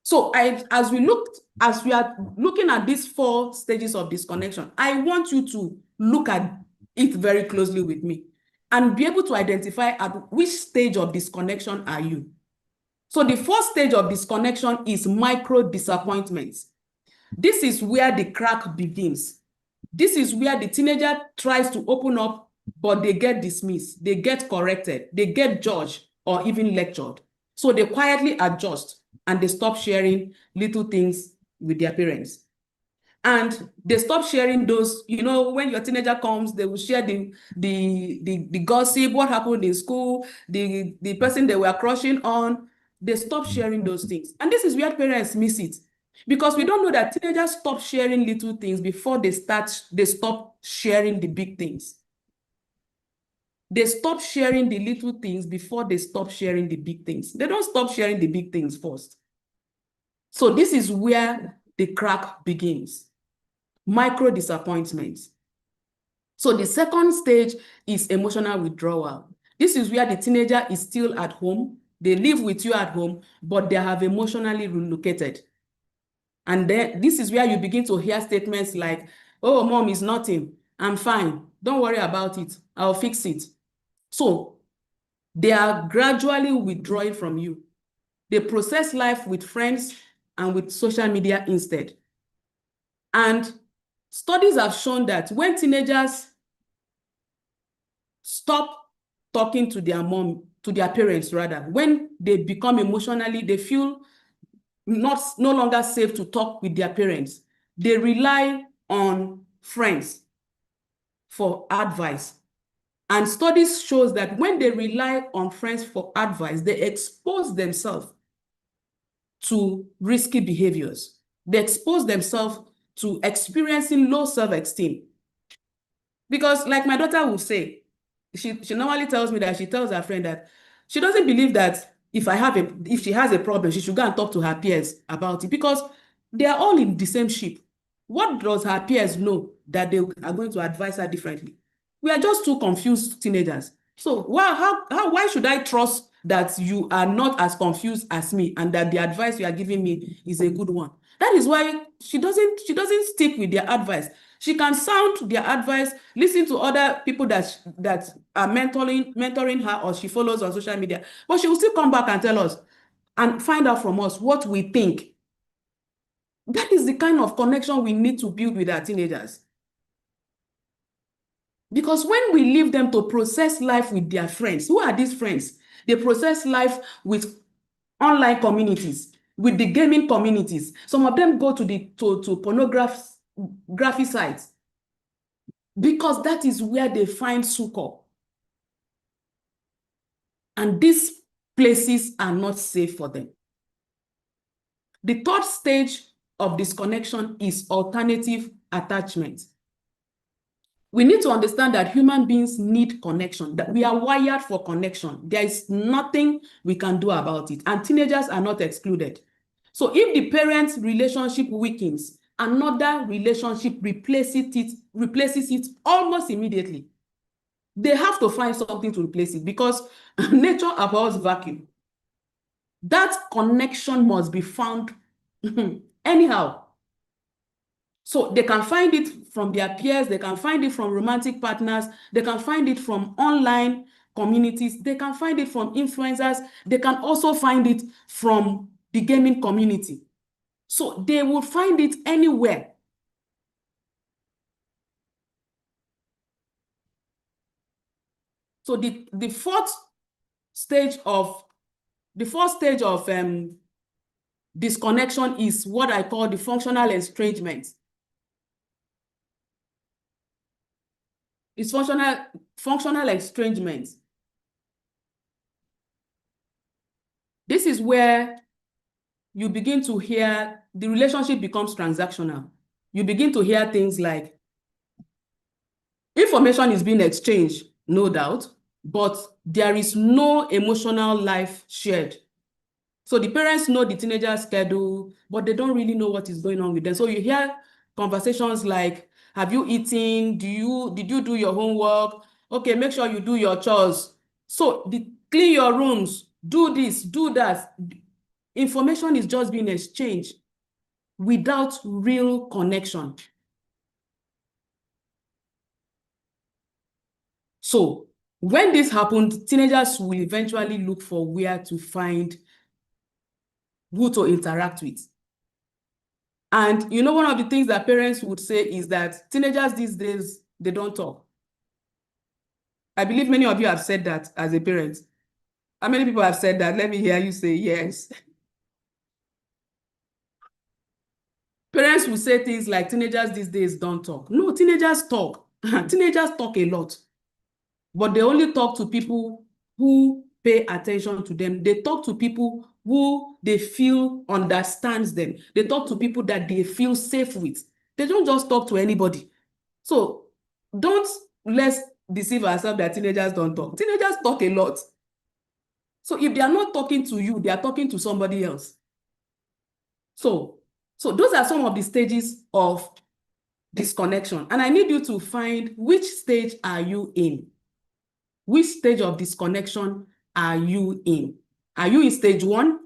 So as we are looking at these 4 stages of disconnection, I want you to look at it very closely with me and be able to identify at which stage of disconnection are you. So the first stage of disconnection is micro disappointments. This is where the crack begins. This is where the teenager tries to open up, but they get dismissed, they get corrected, they get judged, or even lectured. So they quietly adjust and they stop sharing little things with their parents. And they stop sharing those, when your teenager comes, they will share the gossip, what happened in school, the person they were crushing on. They stop sharing those things. And this is where parents miss it. Because we don't know that teenagers stop sharing little things before they stop sharing the big things. They stop sharing the little things before they stop sharing the big things. They don't stop sharing the big things first. So this is where the crack begins. Micro disappointments. So the second stage is emotional withdrawal. This is where the teenager is still at home. They live with you at home, but they have emotionally relocated. And then this is where you begin to hear statements like, oh, mom, it's nothing. I'm fine. Don't worry about it. I'll fix it. So they are gradually withdrawing from you. They process life with friends and with social media instead. And studies have shown that when teenagers stop talking to their parents rather, when they become emotionally, they feel no longer safe to talk with their parents, they rely on friends for advice. And studies shows that when they rely on friends for advice, they expose themselves to risky behaviors. They expose themselves to experiencing low self-esteem. Because like my daughter will say, she normally tells me that she tells her friend that she doesn't believe that if she has a problem, she should go and talk to her peers about it, because they are all in the same ship. What does her peers know that they are going to advise her differently? We are just two confused teenagers. So why should I trust that you are not as confused as me and that the advice you are giving me is a good one? That is why she doesn't stick with their advice. She can sound their advice, listen to other people that are mentoring her or she follows on social media, but she will still come back and tell us and find out from us what we think. That is the kind of connection we need to build with our teenagers. Because when we leave them to process life with their friends, who are these friends? They process life with online communities, with the gaming communities. Some of them go to pornography sites because that is where they find succor. And these places are not safe for them. The third stage of disconnection is alternative attachment. We need to understand that human beings need connection, that we are wired for connection. There is nothing we can do about it, and teenagers are not excluded. So if the parent relationship weakens, another relationship replaces it almost immediately. They have to find something to replace it because nature abhors vacuum. That connection must be found anyhow. So they can find it from their peers, they can find it from romantic partners, they can find it from online communities, they can find it from influencers, they can also find it from the gaming community. So they will find it anywhere. So the fourth stage of disconnection is what I call the functional estrangement. It's functional estrangement. This is where you begin to hear the relationship becomes transactional. You begin to hear things like information is being exchanged, no doubt, but there is no emotional life shared. So the parents know the teenager's schedule, but they don't really know what is going on with them. So you hear conversations like, have you eaten? Did you do your homework? Okay, make sure you do your chores. So clean your rooms, do this, do that. Information is just being exchanged without real connection. So when this happened, teenagers will eventually look for where to find who to interact with. And you know, one of the things that parents would say is that teenagers these days, they don't talk. I believe many of you have said that as a parent. How many people have said that? Let me hear you say yes. Parents will say things like teenagers these days don't talk. No, teenagers talk. Teenagers talk a lot. But they only talk to people who pay attention to them. They talk to people who they feel understands them. They talk to people that they feel safe with. They don't just talk to anybody. So let's deceive ourselves that teenagers don't talk. Teenagers talk a lot. So if they are not talking to you, they are talking to somebody else. So those are some of the stages of disconnection. And I need you to find which stage are you in? Which stage of disconnection are you in? Are you in stage 1?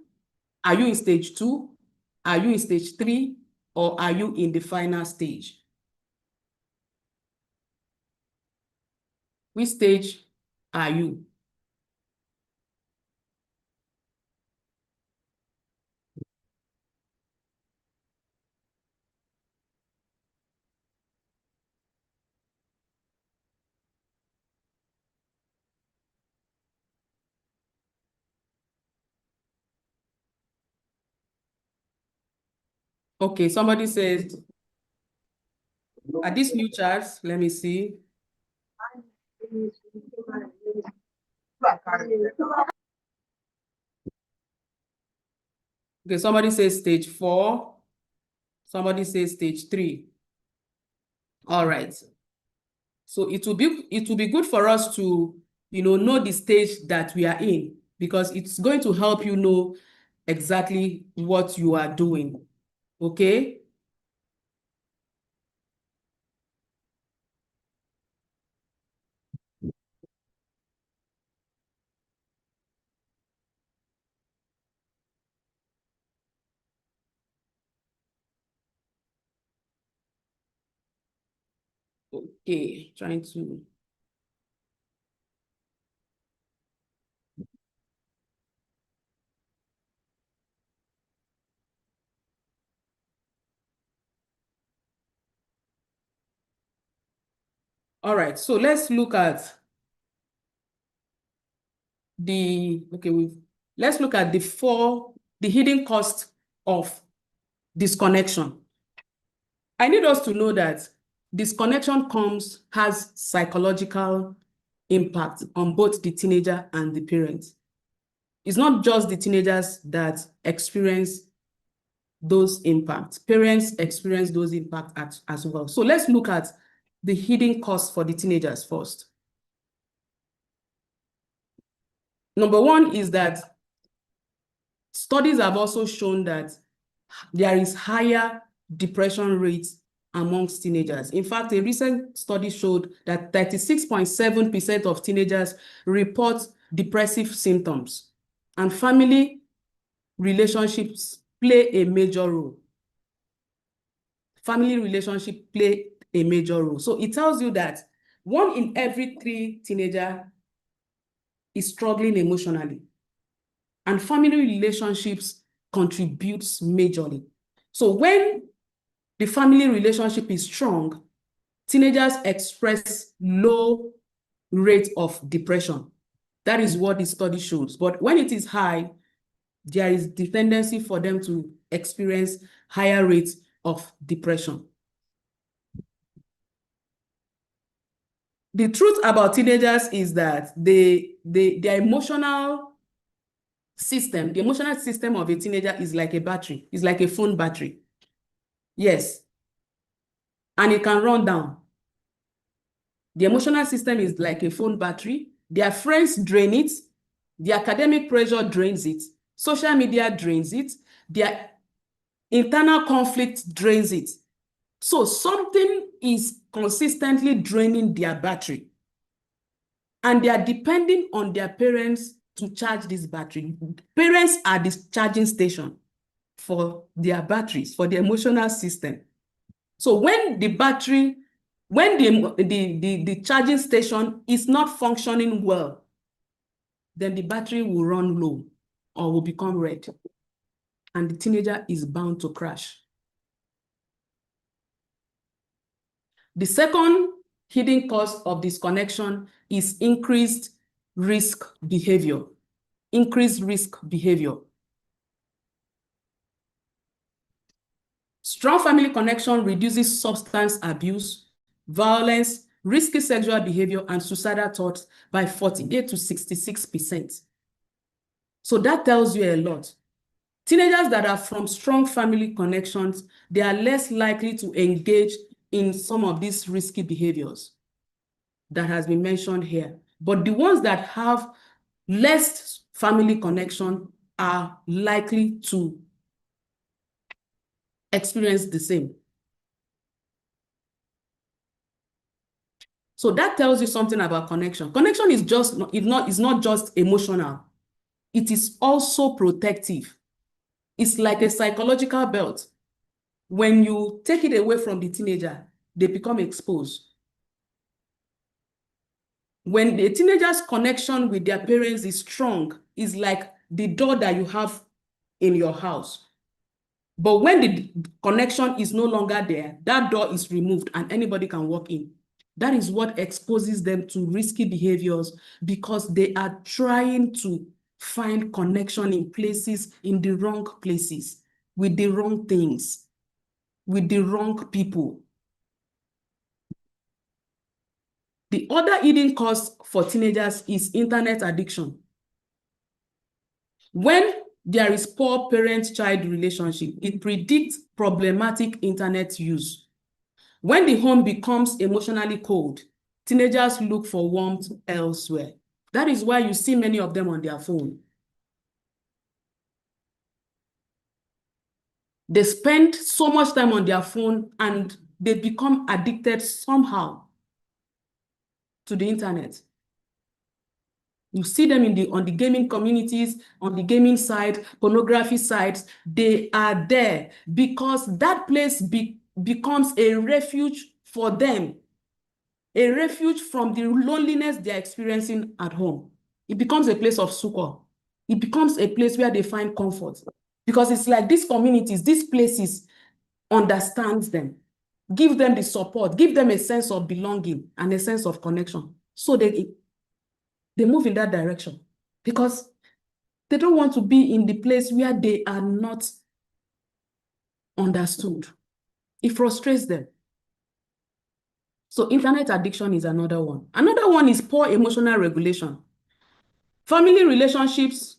Are you in stage 2? Are you in stage 3? Or are you in the final stage? Which stage are you? Okay, somebody says, are these new charts? Let me see. Okay, somebody says stage 4. Somebody says stage 3. All right. So it will be good for us to, know the stage that we are in, because it's going to help you know exactly what you are doing. Okay? Okay, trying to. All right, so let's look at let's look at the hidden cost of disconnection. I need us to know that disconnection has psychological impact on both the teenager and the parent. It's not just the teenagers that experience those impacts. Parents experience those impacts as well. So let's look at the hidden costs for the teenagers first. Number one is that studies have also shown that there is higher depression rates amongst teenagers. In fact, a recent study showed that 36.7% of teenagers report depressive symptoms, and family relationships play a major role. Family relationships play a major role. So it tells you that 1 in every 3 teenagers is struggling emotionally, and family relationships contributes majorly. So when the family relationship is strong, teenagers express low rate of depression. That is what the study shows. But when it is high, there is the tendency for them to experience higher rates of depression. The truth about teenagers is that their emotional system, the emotional system of a teenager is like a battery. It's like a phone battery. Yes. And it can run down. The emotional system is like a phone battery. Their friends drain it. The academic pressure drains it. Social media drains it. Their internal conflict drains it. So something is consistently draining their battery. And they are depending on their parents to charge this battery. Parents are the charging station for their batteries, for the emotional system. So when the battery, when the charging station is not functioning well, then the battery will run low or will become red. And the teenager is bound to crash. The second hidden cause of disconnection is increased risk behavior. Increased risk behavior. Strong family connection reduces substance abuse, violence, risky sexual behavior, and suicidal thoughts by 48 to 66%. So that tells you a lot. Teenagers that are from strong family connections, they are less likely to engage in some of these risky behaviors that has been mentioned here. But the ones that have less family connection are likely to experience the same. So that tells you something about connection. Connection is not just emotional. It is also protective. It's like a psychological belt. When you take it away from the teenager, they become exposed. When the teenager's connection with their parents is strong, it's like the door that you have in your house. But when the connection is no longer there, that door is removed and anybody can walk in. That is what exposes them to risky behaviors because they are trying to find connection in places, in the wrong places, with the wrong things, with the wrong people. The other hidden cause for teenagers is internet addiction. When there is poor parent-child relationship, it predicts problematic internet use. When the home becomes emotionally cold, teenagers look for warmth elsewhere. That is why you see many of them on their phone. They spend so much time on their phone and they become addicted somehow to the internet. You see them on the gaming communities, on the gaming side, pornography sites. They are there because that place becomes a refuge for them, a refuge from the loneliness they're experiencing at home. It becomes a place of succor. It becomes a place where they find comfort because it's like these communities, these places understands them, give them the support, give them a sense of belonging and a sense of connection. So they move in that direction because they don't want to be in the place where they are not understood. It frustrates them. So internet addiction is another one. Another one is poor emotional regulation. Family relationships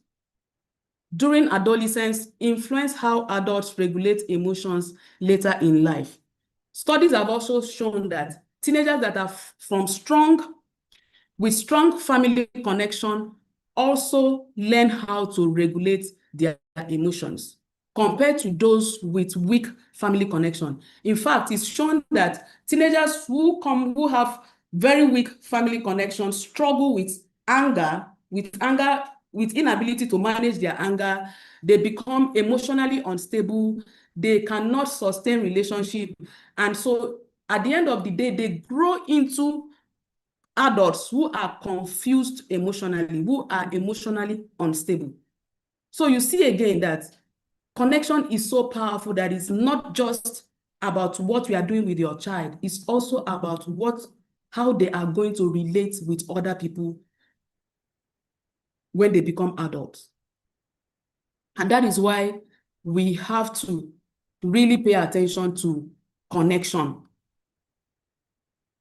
during adolescence influence how adults regulate emotions later in life. Studies have also shown that teenagers that are with strong family connection also learn how to regulate their emotions compared to those with weak family connection. In fact, it's shown that teenagers who have very weak family connection struggle with inability to manage their anger. They become emotionally unstable. They cannot sustain relationship. And so at the end of the day, they grow into adults who are confused emotionally, who are emotionally unstable. So you see again that connection is so powerful that it's not just about what we are doing with your child. It's also about how they are going to relate with other people when they become adults. And that is why we have to really pay attention to connection.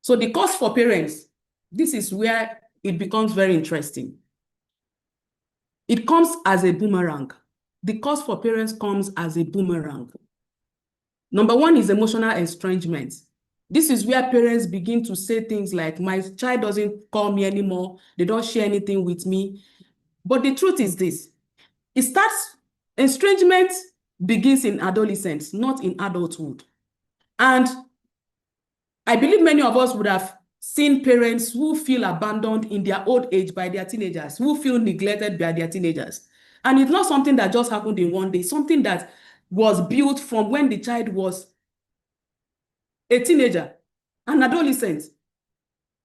So the cost for parents, this is where it becomes very interesting. It comes as a boomerang. The cost for parents comes as a boomerang. Number one is emotional estrangement. This is where parents begin to say things like, my child doesn't call me anymore. They don't share anything with me. But the truth is this, Estrangement begins in adolescence, not in adulthood. And I believe many of us would have seen parents who feel abandoned in their old age by their teenagers, who feel neglected by their teenagers. And it's not something that just happened in one day, something that was built from when the child was a teenager, an adolescent.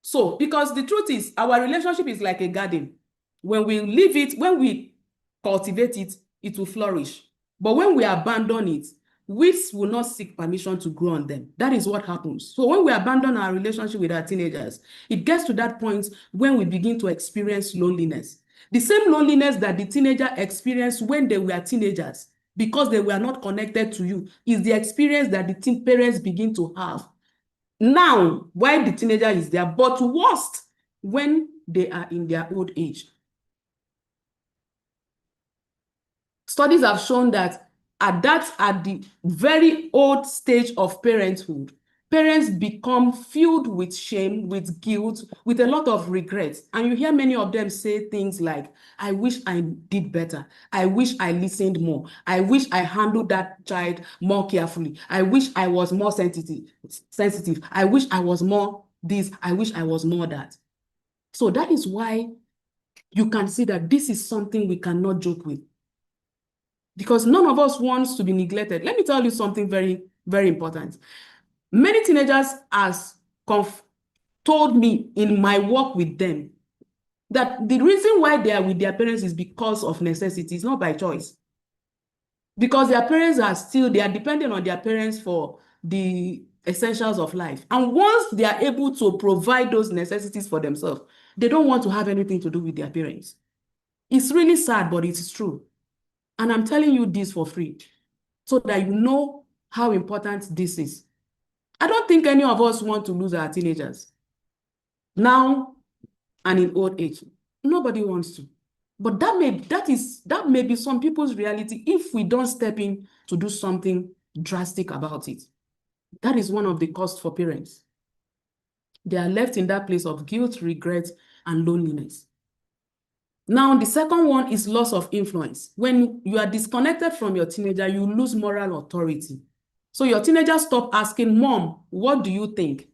So, because the truth is, our relationship is like a garden. When we leave it, when we cultivate it, it will flourish. But when we abandon it, weeds will not seek permission to grow on them. That is what happens. So when we abandon our relationship with our teenagers, it gets to that point when we begin to experience loneliness. The same loneliness that the teenager experienced when they were teenagers, because they were not connected to you, is the experience that the teen parents begin to have now while the teenager is there, but worst when they are in their old age. Studies have shown that at the very old stage of parenthood, parents become filled with shame, with guilt, with a lot of regret. And you hear many of them say things like, I wish I did better. I wish I listened more. I wish I handled that child more carefully. I wish I was more sensitive. I wish I was more this. I wish I was more that. So that is why you can see that this is something we cannot joke with. Because none of us wants to be neglected. Let me tell you something very, very important. Many teenagers has told me in my work with them that the reason why they are with their parents is because of necessity, it's not by choice. Because their parents they are dependent on their parents for the essentials of life. And once they are able to provide those necessities for themselves, they don't want to have anything to do with their parents. It's really sad, but it's true. And I'm telling you this for free, so that you know how important this is. I don't think any of us want to lose our teenagers now and in old age. Nobody wants to. But that may be some people's reality if we don't step in to do something drastic about it. That is one of the costs for parents. They are left in that place of guilt, regret, and loneliness. Now, the second one is loss of influence. When you are disconnected from your teenager, you lose moral authority. So your teenagers stop asking, Mom, what do you think?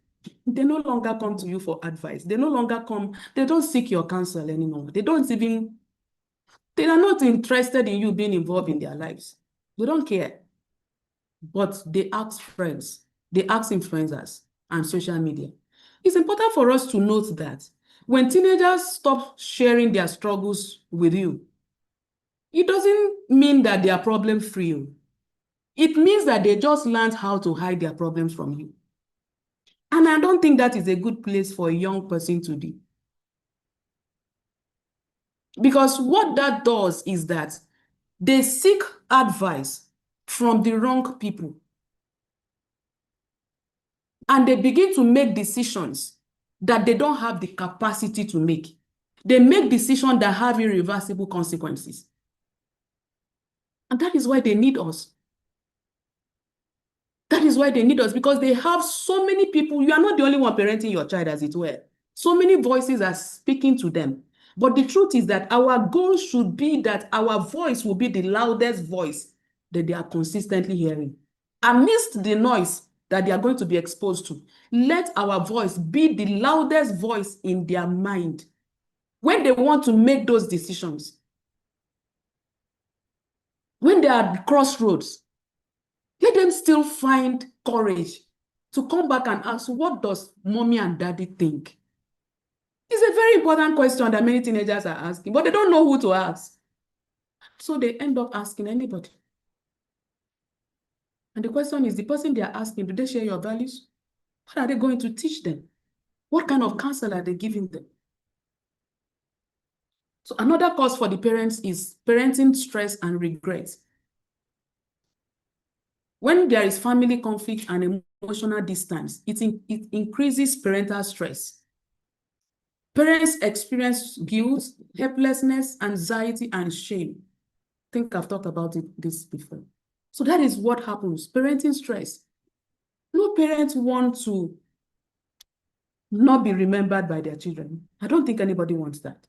They no longer come to you for advice. They no longer come, they don't seek your counsel anymore. They are not interested in you being involved in their lives. They don't care. But they ask friends, they ask influencers and social media. It's important for us to note that when teenagers stop sharing their struggles with you, it doesn't mean that they are problem-free. It means that they just learned how to hide their problems from you. And I don't think that is a good place for a young person to be. Because what that does is that they seek advice from the wrong people. And they begin to make decisions that they don't have the capacity to make. They make decisions that have irreversible consequences. And that is why they need us. That is why they need us, because they have so many people. You are not the only one parenting your child, as it were. So many voices are speaking to them. But the truth is that our goal should be that our voice will be the loudest voice that they are consistently hearing. Amidst the noise that they are going to be exposed to, let our voice be the loudest voice in their mind when they want to make those decisions. When they are at crossroads, let them still find courage to come back and ask, what does mommy and daddy think? It's a very important question that many teenagers are asking, but they don't know who to ask. So they end up asking anybody. And the question is, the person they are asking, do they share your values? What are they going to teach them? What kind of counsel are they giving them? So another cause for the parents is parenting stress and regret. When there is family conflict and emotional distance, it increases parental stress. Parents experience guilt, helplessness, anxiety, and shame. I think I've talked about this before. So that is what happens, parenting stress. No parents want to not be remembered by their children. I don't think anybody wants that.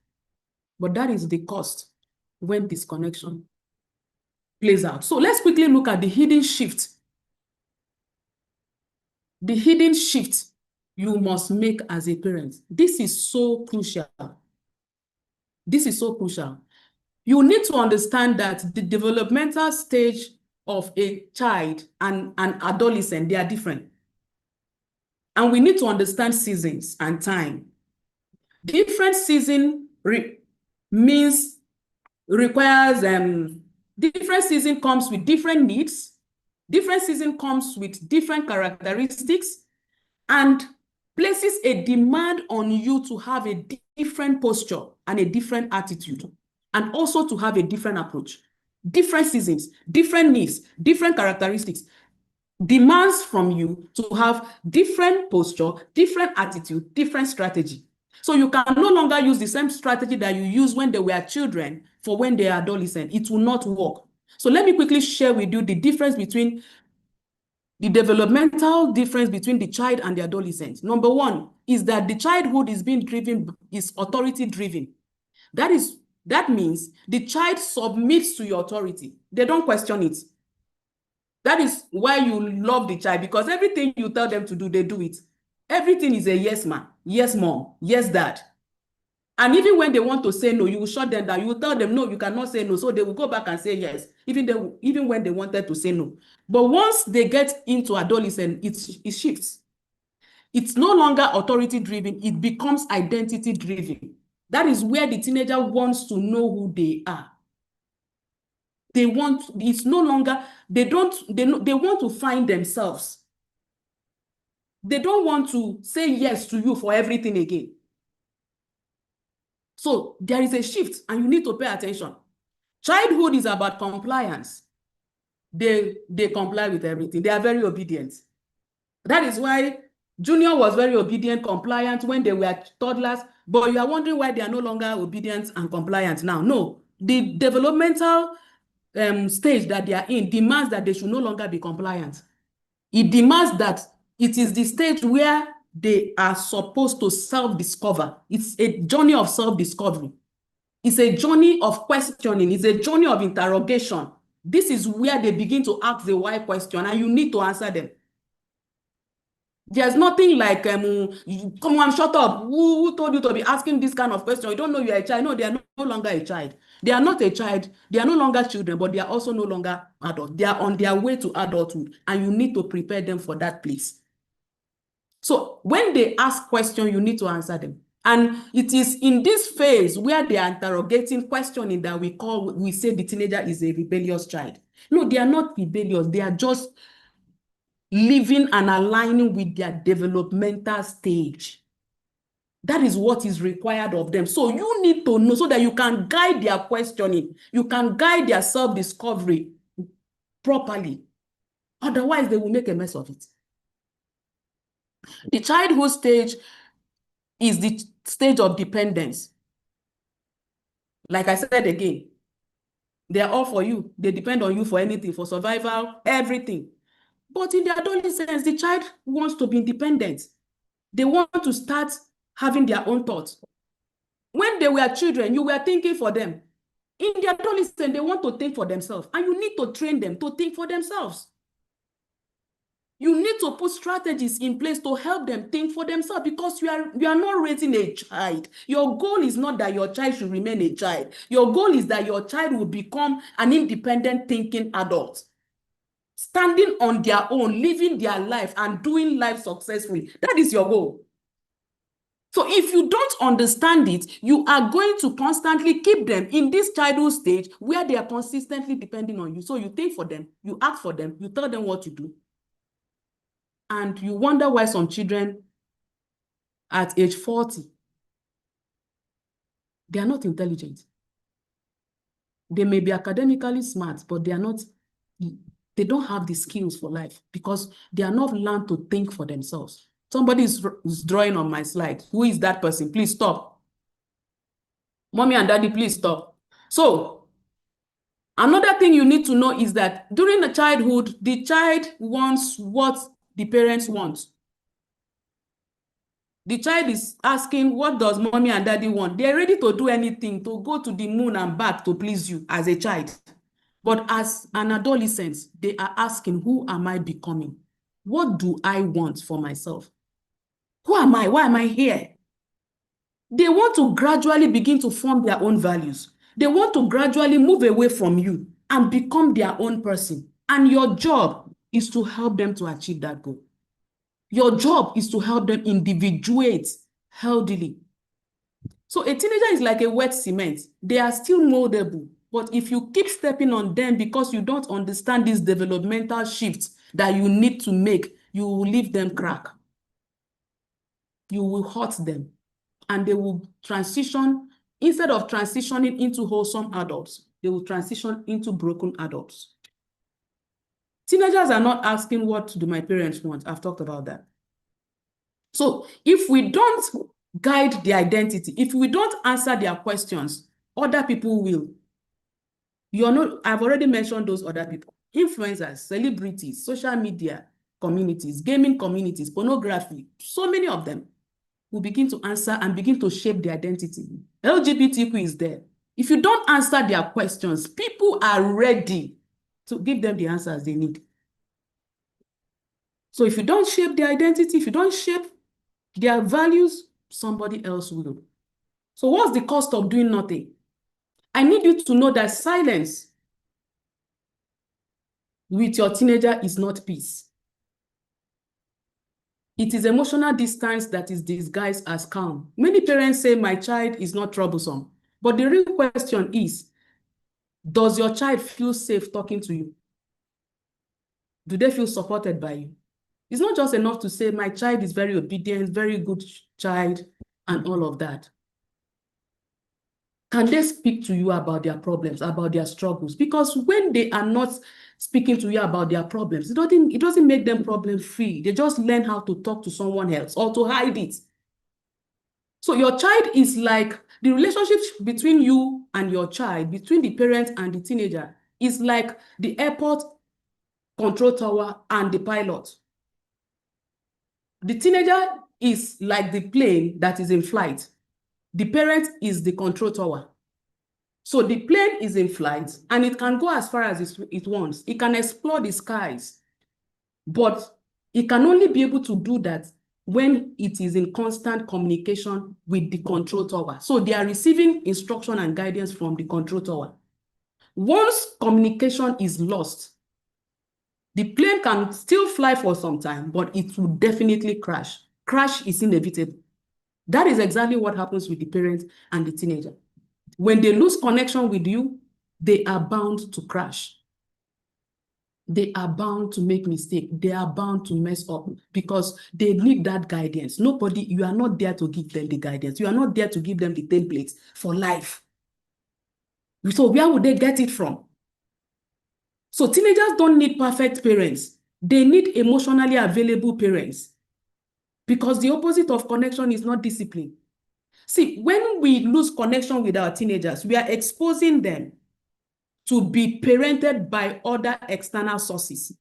But that is the cost when disconnection plays out. So let's quickly look at the hidden shift. The hidden shift you must make as a parent. This is so crucial. This is so crucial. You need to understand that the developmental stage of a child and an adolescent, they are different. And we need to understand seasons and time. Different season requires different season comes with different needs. Different season comes with different characteristics and places a demand on you to have a different posture and a different attitude, and also to have a different approach. Different seasons, different needs, different characteristics demands from you to have different posture, different attitude, different strategy. So you can no longer use the same strategy that you used when they were children for when they are adolescent. It will not work. So let me quickly share with you the difference between the developmental difference between the child and the adolescent. Number one is that the childhood is being driven, is authority driven. That means the child submits to your authority. They don't question it. That is why you love the child, because everything you tell them to do, they do it. Everything is a yes, ma'am, yes, mom, yes, dad. And even when they want to say no, you will shut them down. You will tell them, no, you cannot say no. So they will go back and say yes, even when they wanted to say no. But once they get into adolescence, it shifts. It's no longer authority driven. It becomes identity driven. That is where the teenager wants to know who they are. They want, it's no longer, they want to find themselves. They don't want to say yes to you for everything again. So there is a shift and you need to pay attention. Childhood is about compliance. They comply with everything. They are very obedient. That is why Junior was very obedient, compliant when they were toddlers, but you are wondering why they are no longer obedient and compliant now. No, the developmental stage that they are in demands that they should no longer be compliant. It demands that it is the stage where they are supposed to self-discover. It's a journey of self-discovery. It's a journey of questioning. It's a journey of interrogation. This is where they begin to ask the why question, and you need to answer them. There's nothing like, come on, shut up. Who told you to be asking this kind of question? You don't know you're a child. No, they are no longer a child. They are not a child. They are no longer children, but they are also no longer adults. They are on their way to adulthood, and you need to prepare them for that place. So when they ask questions, you need to answer them. And it is in this phase where they are interrogating, questioning, that we say the teenager is a rebellious child. No, they are not rebellious. They are just living and aligning with their developmental stage. That is what is required of them. So you need to know so that you can guide their questioning. You can guide their self-discovery properly. Otherwise, they will make a mess of it. The childhood stage is the stage of dependence. Like I said again, they are all for you. They depend on you for anything, for survival, everything. But in the adolescence, the child wants to be independent. They want to start having their own thoughts. When they were children, you were thinking for them. In the adolescence, they want to think for themselves, and you need to train them to think for themselves. You need to put strategies in place to help them think for themselves, because you are not raising a child. Your goal is not that your child should remain a child. Your goal is that your child will become an independent thinking adult, standing on their own, living their life and doing life successfully. That is your goal. So if you don't understand it, you are going to constantly keep them in this childhood stage where they are consistently depending on you. So you think for them, you act for them, you tell them what to do. And you wonder why some children at age 40, they are not intelligent. They may be academically smart, but they don't have the skills for life because they are not learned to think for themselves. Somebody is drawing on my slide. Who is that person? Please stop. Mommy and daddy, please stop. So another thing you need to know is that during the childhood, the child wants what the parents want. The child is asking, what does mommy and daddy want? They're ready to do anything, to go to the moon and back to please you as a child. But as an adolescent, they are asking, who am I becoming? What do I want for myself? Who am I? Why am I here? They want to gradually begin to form their own values. They want to gradually move away from you and become their own person. And your job is to help them to achieve that goal. Your job is to help them individuate healthily. So a teenager is like a wet cement. They are still moldable. But if you keep stepping on them because you don't understand these developmental shifts that you need to make, you will leave them crack. You will hurt them. And they will transition, instead of transitioning into wholesome adults, they will transition into broken adults. Teenagers are not asking, what do my parents want? I've talked about that. So if we don't guide their identity, if we don't answer their questions, other people will. I've already mentioned those other people. Influencers, celebrities, social media communities, gaming communities, pornography, so many of them will begin to answer and begin to shape their identity. LGBTQ is there. If you don't answer their questions, people are ready to give them the answers they need. So if you don't shape their identity, if you don't shape their values, somebody else will. So what's the cost of doing nothing? I need you to know that silence with your teenager is not peace. It is emotional distance that is disguised as calm. Many parents say my child is not troublesome, but the real question is, does your child feel safe talking to you? Do they feel supported by you? It's not just enough to say my child is very obedient, very good child, and all of that. Can they speak to you about their problems, about their struggles? Because when they are not speaking to you about their problems, it doesn't make them problem-free. They just learn how to talk to someone else or to hide it. So your child is like, the relationship between you and your child, between the parent and the teenager, is like the airport control tower and the pilot. The teenager is like the plane that is in flight. The parent is the control tower. So the plane is in flight and it can go as far as it wants. It can explore the skies, but it can only be able to do that when it is in constant communication with the control tower. So they are receiving instruction and guidance from the control tower. Once communication is lost, the plane can still fly for some time, but it will definitely crash. Crash is inevitable. That is exactly what happens with the parent and the teenager. When they lose connection with you, they are bound to crash. They are bound to make mistakes. They are bound to mess up because they need that guidance. You are not there to give them the guidance. You are not there to give them the templates for life. So where would they get it from? So teenagers don't need perfect parents. They need emotionally available parents. Because the opposite of connection is not discipline. See, when we lose connection with our teenagers, we are exposing them to be parented by other external sources.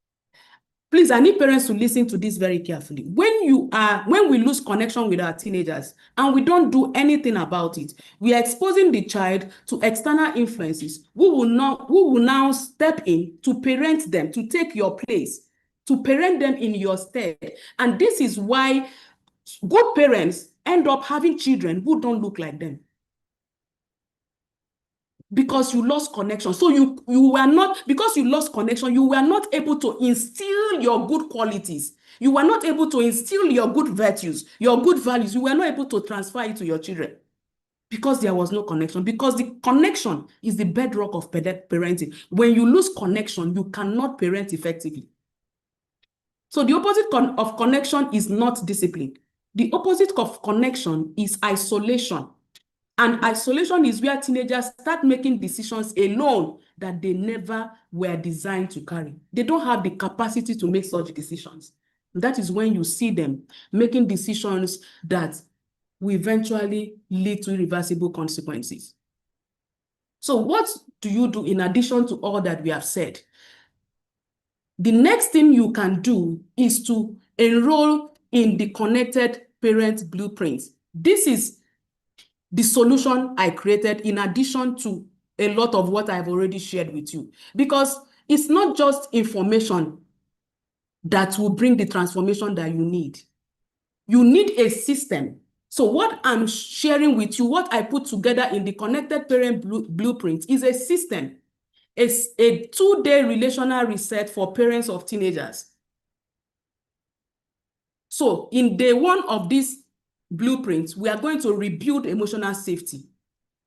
Please, I need parents to listen to this very carefully. When we lose connection with our teenagers and we don't do anything about it, we are exposing the child to external influences who will now step in to parent them, to take your place, to parent them in your stead. And this is why good parents end up having children who don't look like them. Because you lost connection. So because you lost connection, you were not able to instill your good qualities. You were not able to instill your good virtues, your good values. You were not able to transfer it to your children because there was no connection. Because the connection is the bedrock of parenting. When you lose connection, you cannot parent effectively. So the opposite of connection is not discipline. The opposite of connection is isolation. And isolation is where teenagers start making decisions alone that they never were designed to carry. They don't have the capacity to make such decisions. That is when you see them making decisions that will eventually lead to irreversible consequences. So what do you do in addition to all that we have said? The next thing you can do is to enroll in the Connected Parent Blueprint. This is the solution I created in addition to a lot of what I've already shared with you, because it's not just information that will bring the transformation that you need. You need a system. So what I'm sharing with you, what I put together in the Connected Parent Blueprint is a system. It's a 2-day relational reset for parents of teenagers. So in day 1 of this blueprint, we are going to rebuild emotional safety.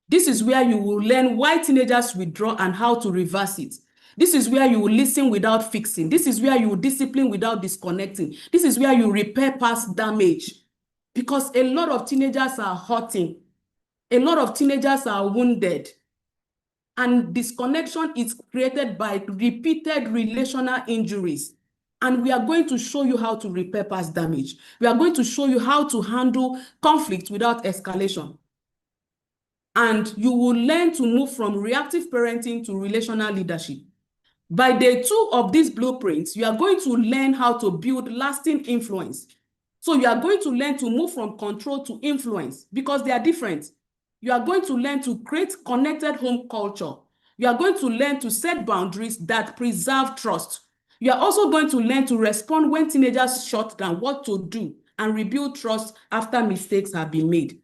This is where you will learn why teenagers withdraw and how to reverse it. This is where you will listen without fixing. This is where you will discipline without disconnecting. This is where you repair past damage. Because a lot of teenagers are hurting. A lot of teenagers are wounded. And disconnection is created by repeated relational injuries. And we are going to show you how to repair past damage. We are going to show you how to handle conflict without escalation. And you will learn to move from reactive parenting to relational leadership. By day 2 of these blueprints, you are going to learn how to build lasting influence. So you are going to learn to move from control to influence because they are different. You are going to learn to create connected home culture. You are going to learn to set boundaries that preserve trust. You are also going to learn to respond when teenagers shut down, what to do, and rebuild trust after mistakes have been made.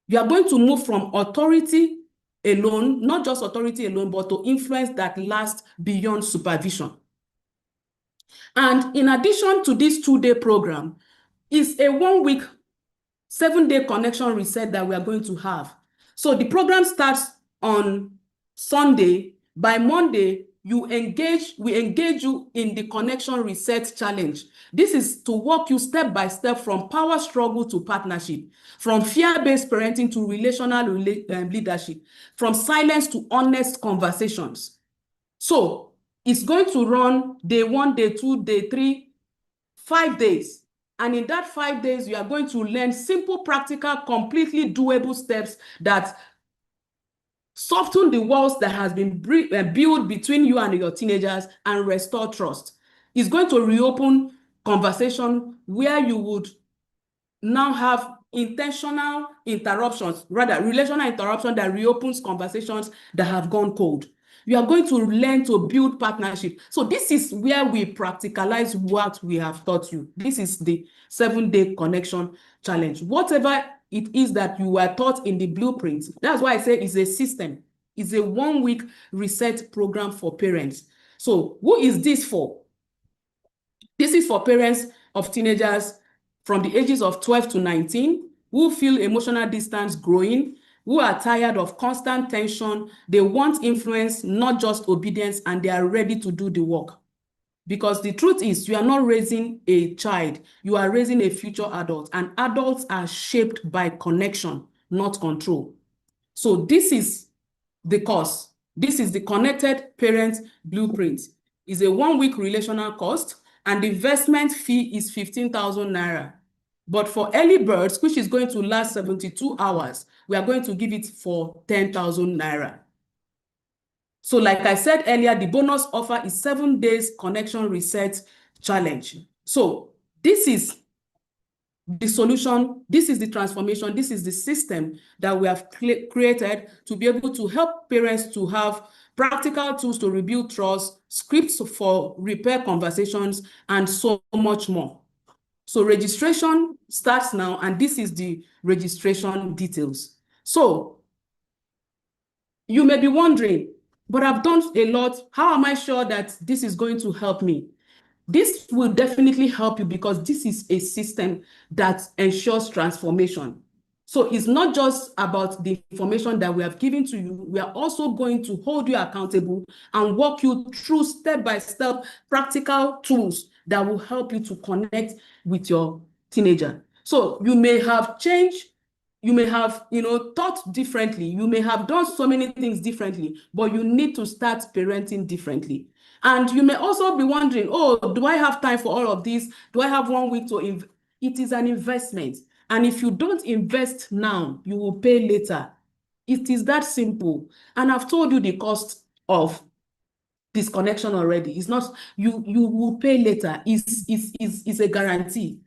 You are going to move from authority alone, not just authority alone, but to influence that lasts beyond supervision. And in addition to this 2-day program, is a 1-week, 7-day connection reset that we are going to have. So the program starts on Sunday. By Monday, we engage you in the connection reset challenge. This is to walk you step by step from power struggle to partnership, from fear-based parenting to relational leadership, from silence to honest conversations. So it's going to run day 1, day 2, day 3, 5 days. And in that 5 days, you are going to learn simple, practical, completely doable steps that soften the walls that has been built between you and your teenagers and restore trust. It's going to reopen conversation where you would now have intentional interruptions, rather relational interruption that reopens conversations that have gone cold. You are going to learn to build partnership. So this is where we practicalize what we have taught you. This is the 7-day connection challenge. Whatever it is that you were taught in the blueprint, that's why I say it's a system. It's a 1-week reset program for parents. So who is this for? This is for parents of teenagers from the ages of 12 to 19 who feel emotional distance growing, who are tired of constant tension. They want influence, not just obedience, and they are ready to do the work. Because the truth is, you are not raising a child, you are raising a future adult, and adults are shaped by connection, not control. So this is the course. This is the Connected Parent Blueprint. It's a 1-week relational cost, and the investment fee is 15,000 naira. But for early birds, which is going to last 72 hours, we are going to give it for 10,000 naira. So like I said earlier, the bonus offer is 7 days connection reset challenge. So this is the solution, this is the transformation, this is the system that we have created to be able to help parents to have practical tools to rebuild trust, scripts for repair conversations, and so much more. So registration starts now, and this is the registration details. So you may be wondering, but I've done a lot. How am I sure that this is going to help me? This will definitely help you because this is a system that ensures transformation. So it's not just about the information that we have given to you. We are also going to hold you accountable and walk you through step-by-step practical tools that will help you to connect with your teenager. So you may have changed, you may have, thought differently. You may have done so many things differently, but you need to start parenting differently. And you may also be wondering, oh, do I have time for all of this? Do I have 1 week to invest? It is an investment. And if you don't invest now, you will pay later. It is that simple. And I've told you the cost of disconnection already. It's not, you will pay later. It's a guarantee.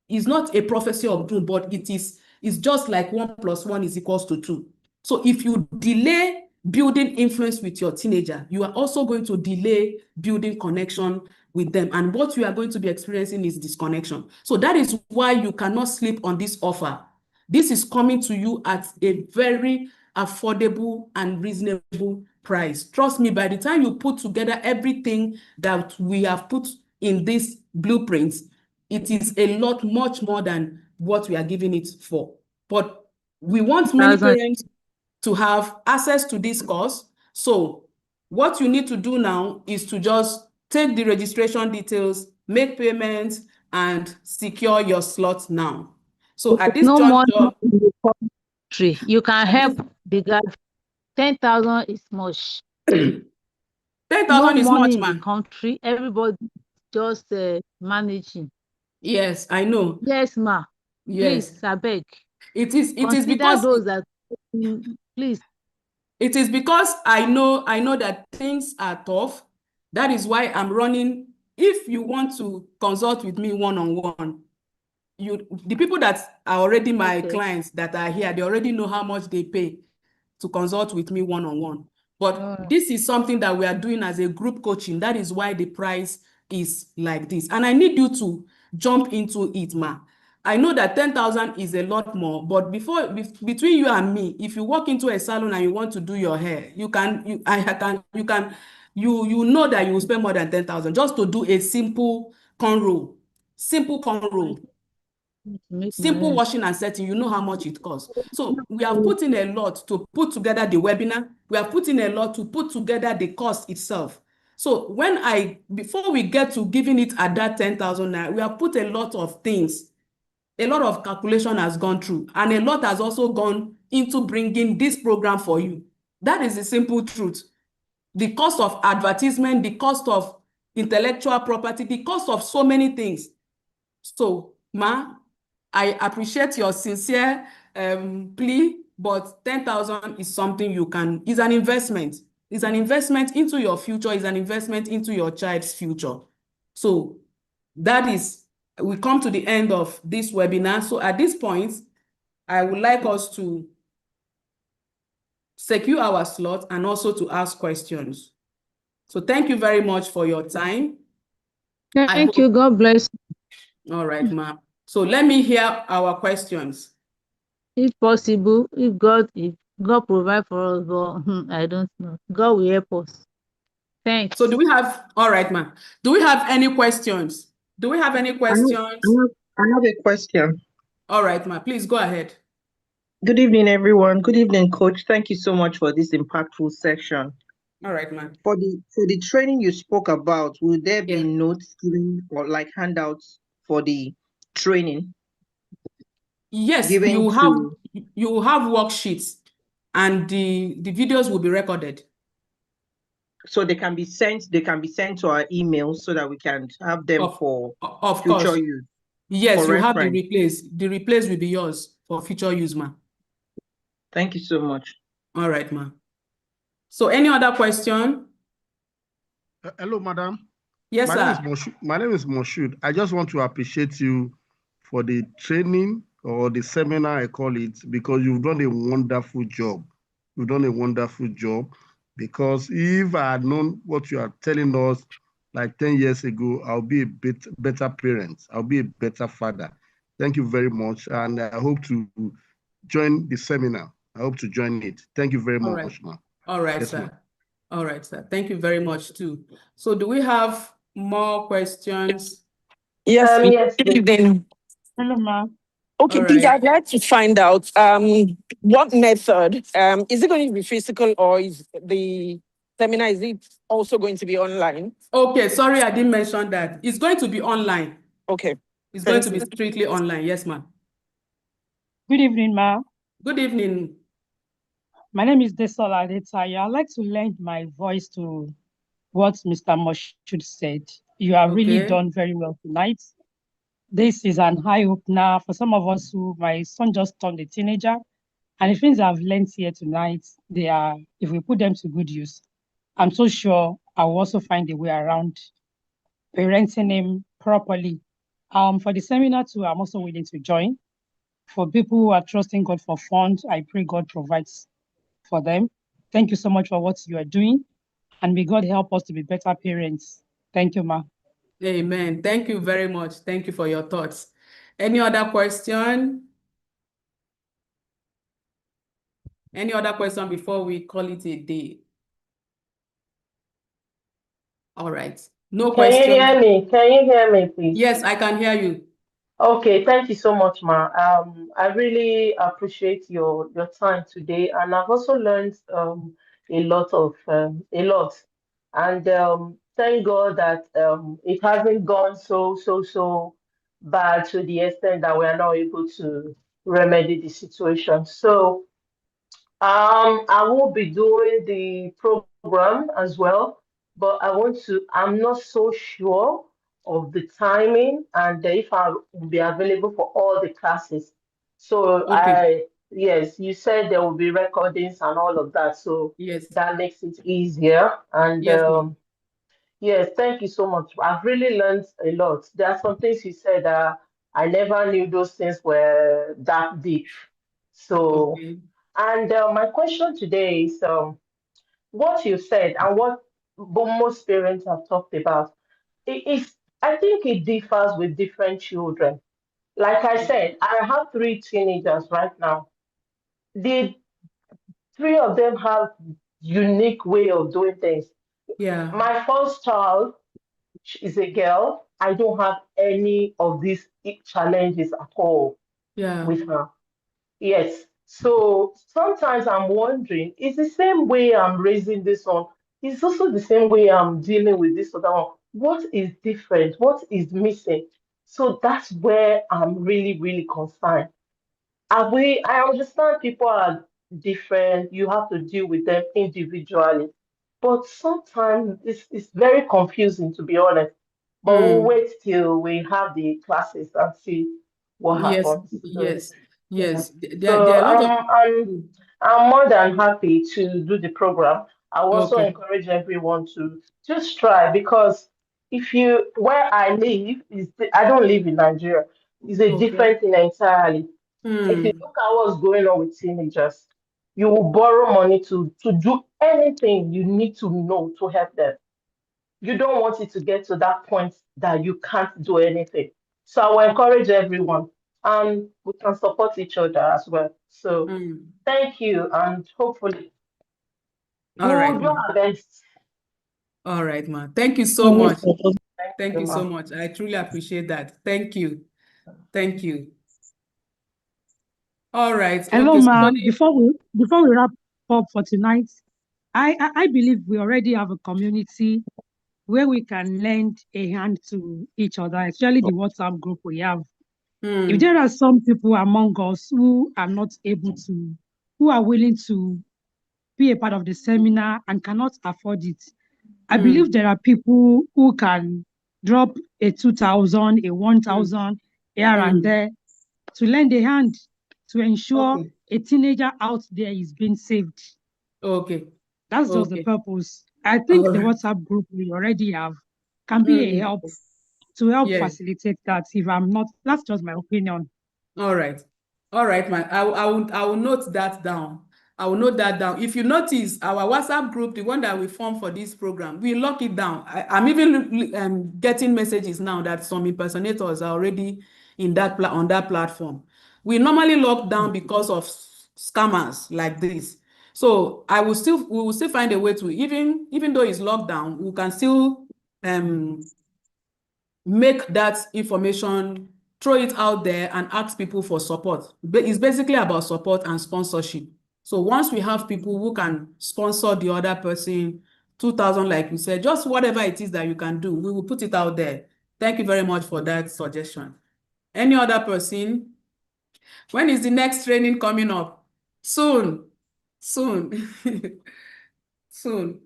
It's not a prophecy of doom, but it's just like 1 + 1 = 2. So if you delay building influence with your teenager, you are also going to delay building connection with them. And what you are going to be experiencing is disconnection. So that is why you cannot sleep on this offer. This is coming to you at a very affordable and reasonable price. Trust me, by the time you put together everything that we have put in this blueprint, it is a lot much more than what we are giving it for. But we want many parents to have access to this course. So what you need to do now is to just take the registration details, make payments, and secure your slot now. So at this No money juncture, in the country. You can help the guy. 10,000 is much. 10,000 No is money much, in the man. country. Everybody just managing. Yes, I know. Yes, ma. Yes. Please, I beg. It is Consider because those that please. it is because I know that things are tough. That is why I'm running. If you want to consult with me one-on-one, the people that are already my clients that are here, they already know how much they pay to consult with me one-on-one. But this is something that we are doing as a group coaching. That is why the price is like this. And I need you to jump into it, ma. I know that 10,000 is a lot more, but between you and me, if you walk into a salon and you want to do your hair, you know that you will spend more than 10,000 just to do a simple cornrow. Simple cornrow. Simple washing and setting, you know how much it costs. So we have put in a lot to put together the webinar. We have put in a lot to put together the course itself. So before we get to giving it at that 10,000, we have put a lot of things. A lot of calculation has gone through, and a lot has also gone into bringing this program for you. That is the simple truth. The cost of advertisement, the cost of intellectual property, the cost of so many things. So, ma, I appreciate your sincere plea, but 10,000 is something is an investment. It's an investment into your future, it's an investment into your child's future. So we come to the end of this webinar. So at this point, I would like us to secure our slot and also to ask questions. So thank you very much for your time. Thank you. God bless. All right, ma'am. So let me hear our questions. If possible, if God provide for us, but I don't know. God will help us. Thanks. So all right, ma'am. Do we have any questions? Do we have any questions? I have a question. All right, ma'am. Please go ahead. Good evening, everyone. Good evening, Coach. Thank you so much for this impactful section. All right, ma'am. For the training you spoke about, will there be notes given or like handouts for the training? Yes, you have worksheets, and the videos will be recorded. So they can be sent to our email so that we can have them for future use. Yes, you have the replays. The replays will be yours for future use, ma'am. Thank you so much. All right, ma'am. So any other question? Hello, madam. Yes, sir. My name is Moshood. I just want to appreciate you for the training or the seminar, I call it, because you've done a wonderful job. You've done a wonderful job, because if I had known what you are telling us like 10 years ago, I'll be a better parent. I'll be a better father. Thank you very much. And I hope to join the seminar. I hope to join it. Thank you very much, ma'am. All right, Yes, sir. ma'am. All right, sir. Thank you very much, too. So do we have more questions? Yes, Yes. good evening. Hello, ma'am. Okay, All please, right. I'd like to find out what method, is it going to be physical, or is the seminar, is it also going to be online? Okay, sorry, I didn't mention that. It's going to be online. Okay. It's going to be strictly online. Yes, ma'am. Good evening, ma'am. Good evening. My name is Desola Adetayo. I'd like to lend my voice to what Mr. Moshood said. You have really done very well tonight. This is an eye-opener for some of us my son just turned a teenager, and the things I've learned here tonight, if we put them to good use, I'm so sure I will also find a way around parenting him properly. For the seminar too, I'm also willing to join. For people who are trusting God for funds, I pray God provides for them. Thank you so much for what you are doing. And may God help us to be better parents. Thank you, ma. Amen. Thank you very much. Thank you for your thoughts. Any other question? Any other question before we call it a day? All right. No Can you question. hear me? Can you hear me, please? Yes, I can hear you. Okay, thank you so much, Ma. I really appreciate your time today, and I've also learned a lot. And thank God that it hasn't gone so bad to the extent that we are not able to remedy the situation. So I will be doing the program as well, but I'm not so sure of the timing and if I will be available for all the classes. So Okay. yes, you said there will be recordings and all of that. So Yes. that makes it easier. And Yes, ma'am. yes, thank you so much. I've really learned a lot. There are some things you said that I never knew those things were that deep. So. Okay. And my question today is what you said and what most parents have talked about. I think it differs with different children. Like I said, I have 3 teenagers right now. The 3 of them have unique way of doing things. Yeah. My first child is a girl. I don't have any of these challenges at all Yeah. with her. Yes. So sometimes I'm wondering, is the same way I'm raising this one, it's also the same way I'm dealing with this other one. What is different? What is missing? So that's where I'm really, really concerned. I understand people are different, you have to deal with them individually. But sometimes it's very confusing, to be honest. But we'll wait till we have the classes and see what Yes, happens. So, yes, yeah. yes. There So are a lot of I'm more than happy to do the program. I also Okay. encourage everyone to just try because where I live I don't live in Nigeria. It's a Okay. different thing entirely. If you look at what's going on with teenagers, you will borrow money to do anything you need to know to help them. You don't want it to get to that point that you can't do anything. So I will encourage everyone and we can support each other as well. So thank you and hopefully All right, we'll do ma. our best. All right, ma. Thank you so much. Thank you so much. I truly appreciate that. Thank you. Thank you. All right. Hello, Okay, ma'am. somebody. Before we wrap up for tonight, I believe we already have a community where we can lend a hand to each other, especially the WhatsApp group we have. If there are some people among us who are not able to, who are willing to be a part of the seminar and cannot afford it, I believe there are people who can drop a 2,000, a 1,000 here and there to lend a hand to ensure a teenager out there is being saved. Okay. That's just the purpose. I think the WhatsApp group we already have can be a help to help facilitate that. If I'm not, that's just my opinion. All right. All right, man. I will note that down. I will note that down. If you notice, our WhatsApp group, the one that we formed for this program, we lock it down. I'm even getting messages now that some impersonators are already in on that platform. We normally lock down because of scammers like this. So we will still find a way to, even though it's locked down, we can still make that information, throw it out there and ask people for support. It's basically about support and sponsorship. So once we have people who can sponsor the other person, 2,000, like you said, just whatever it is that you can do, we will put it out there. Thank you very much for that suggestion. Any other person? When is the next training coming up? Soon. Soon. Soon.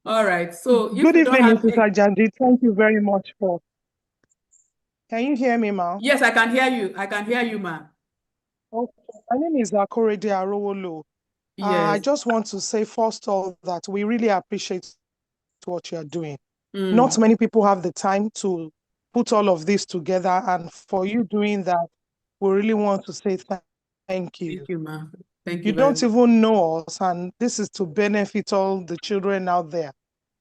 All right. So if Good we don't evening, have Mrs. Ajadi. Thank you very much for. Can you hear me, ma? Yes, I can hear you. I can hear you, ma. Okay. My name is Akorede Arowolo. I Yes. just want to say first of all that we really appreciate what you're doing. Not many people have the time to put all of this together, and for you doing that, we really want to say thank you. Thank you, ma. Thank You you very don't even know us, and this is to benefit all the children out there.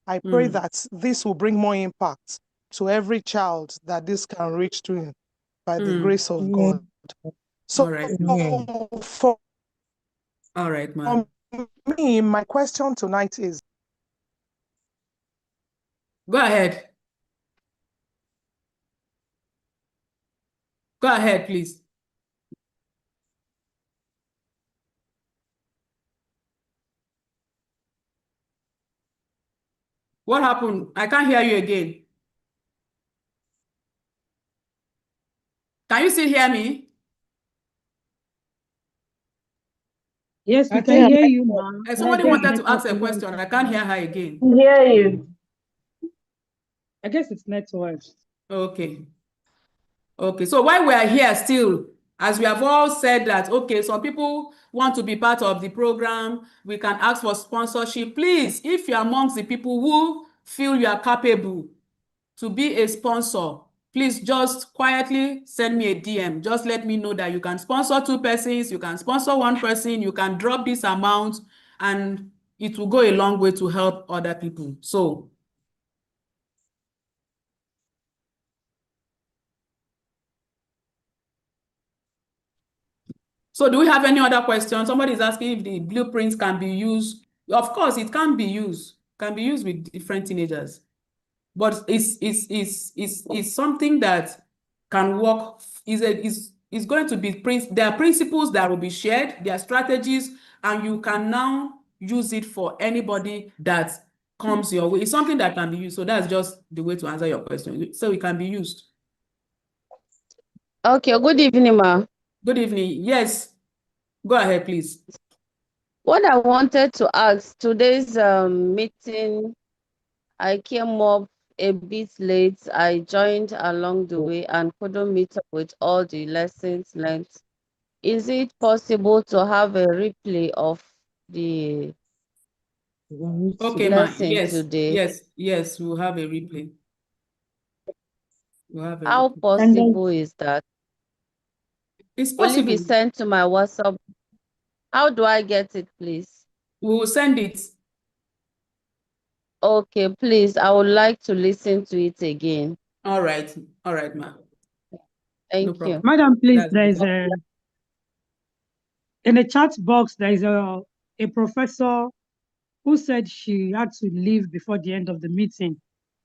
I pray that this will bring more impact to every child that this can reach to by the grace of God. So All right. for All right, ma'am. me, my question tonight is, Go ahead. Go ahead, please. What happened? I can't hear you again. Can you still hear me? Yes, we can hear you, ma'am. Somebody wanted to ask a question. I can't hear her again. Hear you. I guess it's network. Okay. Okay. So while we are here still, as we have all said that, okay, some people want to be part of the program, we can ask for sponsorship. Please, if you're amongst the people who feel you are capable to be a sponsor, please just quietly send me a DM. Just let me know that you can sponsor 2 persons, you can sponsor 1 person, you can drop this amount, and it will go a long way to help other people. So do we have any other questions? Somebody is asking if the blueprints can be used. Of course, it can be used. Can be used with different teenagers. But it's something that can work. Is going to be there are principles that will be shared, there are strategies, and you can now use it for anybody that comes your way. It's something that can be used. So that's just the way to answer your question. So it can be used. Okay, good evening, ma. Good evening. Yes. Go ahead, please. What I wanted to ask, today's meeting, I came up a bit late. I joined along the way and couldn't meet up with all the lessons learned. Is it possible to have a replay of the Okay, ma. lesson Yes, today? yes, we'll have a replay. We'll have a How replay. possible is that? It's Will it be possible. sent to my WhatsApp? How do I get it, please? We will send it. Okay, please. I would like to listen to it again. All right, ma. Thank you. Madam, please, That's there good. is in the chat box, there is a professor who said she had to leave before the end of the meeting.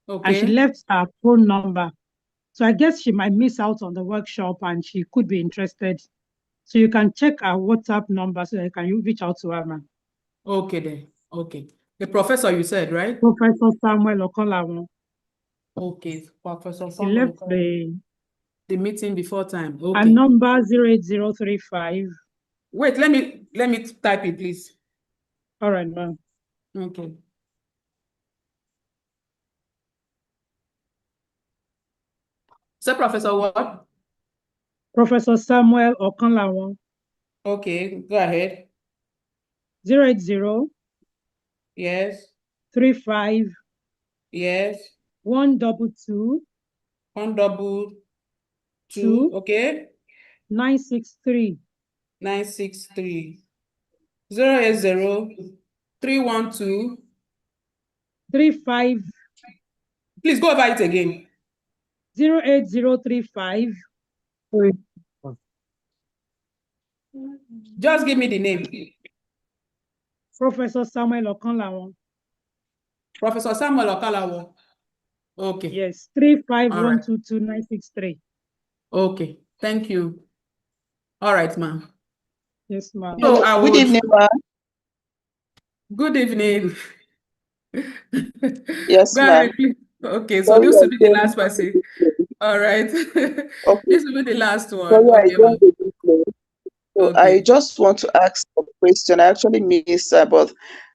And she Okay. left her phone number. So I guess she might miss out on the workshop and she could be interested. So you can check her WhatsApp number so that you reach out to her, ma'am. Okay then. Okay. The professor you said, right? Professor Samuel Okolawon. Okay. Professor She Samuel left the meeting before time. her Okay. number 08035. Wait, let me type it, please. All right, ma'am. Okay. So Professor what? Professor Samuel Okolawon. Okay, go ahead. 080 Yes. 35. Yes. 122. 122. Okay. 963. 963. 080 312. 35. Please go over it again. 08035. Just give me the name. Professor Samuel Okolawon. Professor Samuel Okolawon. Okay. Yes, All right. 35122 Okay. Thank you. All right, ma'am. Yes, ma'am. So I would. Good evening, ma'am. Good evening. Yes, Go ma'am. ahead, please. Okay, so Sorry, this I will be the joined last person. All right. Okay. This will be the last one. Sorry, I Okay, joined ma'am. the replay. So I Okay. just want to ask a question. I actually missed, but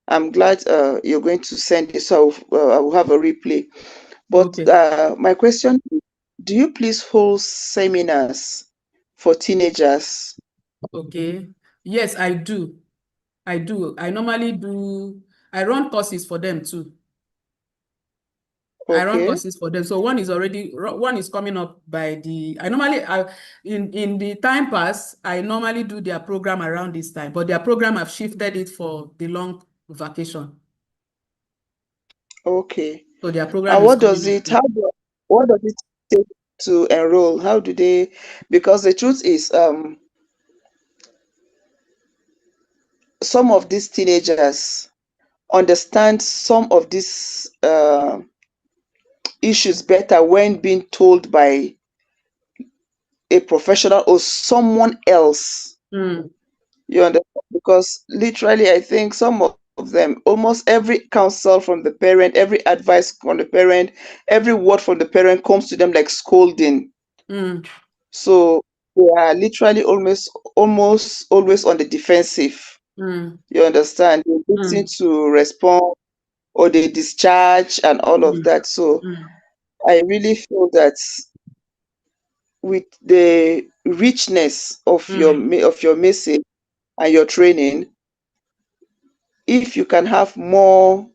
I'm glad you're going to send it, so I will have a replay. But Okay. my question is, do you please hold seminars for teenagers? Okay. Yes, I do. I do. I normally do. I run courses for them too. I run Okay. courses for them. So one is coming up by in the time pass, I normally do their program around this time, but their program I've shifted it for the long vacation. Okay. So their program And is what does coming up. what does it take to enroll? How do they, because the truth is, some of these teenagers understand some of these issues better when being told by a professional or someone else. You understand? Because literally, I think some of them, almost every counsel from the parent, every advice from the parent, every word from the parent comes to them like scolding. So they are literally almost always on the defensive. You understand? They listen to respond, or they discharge and all of that. So I really feel that with the richness of your message and your training, if you can have more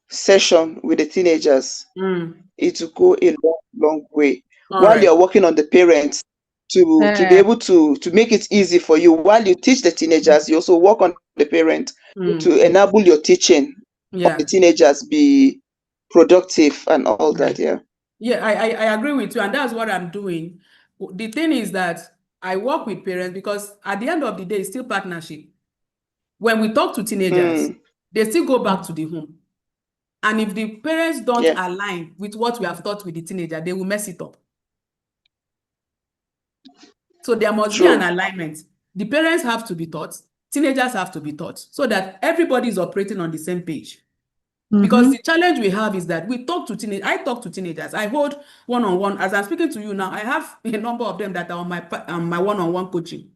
session with the teenagers, it will go a long way. While you're working on the parents to be able to make it easy for you, while you teach the teenagers, you also work on the parent to enable your teaching of the teenagers be productive and all that. Yeah. Yeah, I agree with you, and that's what I'm doing. The thing is that I work with parents because at the end of the day, it's still partnership. When we talk to teenagers, they still go back to the home. And if the parents don't align with what we have taught with the teenager, they will mess it up. So there must be an alignment. The parents have to be taught, teenagers have to be taught, so that everybody is operating on the same page. Because the challenge we have is that I talk to teenagers. I hold one-on-one. As I'm speaking to you now, I have a number of them that are on my one-on-one coaching.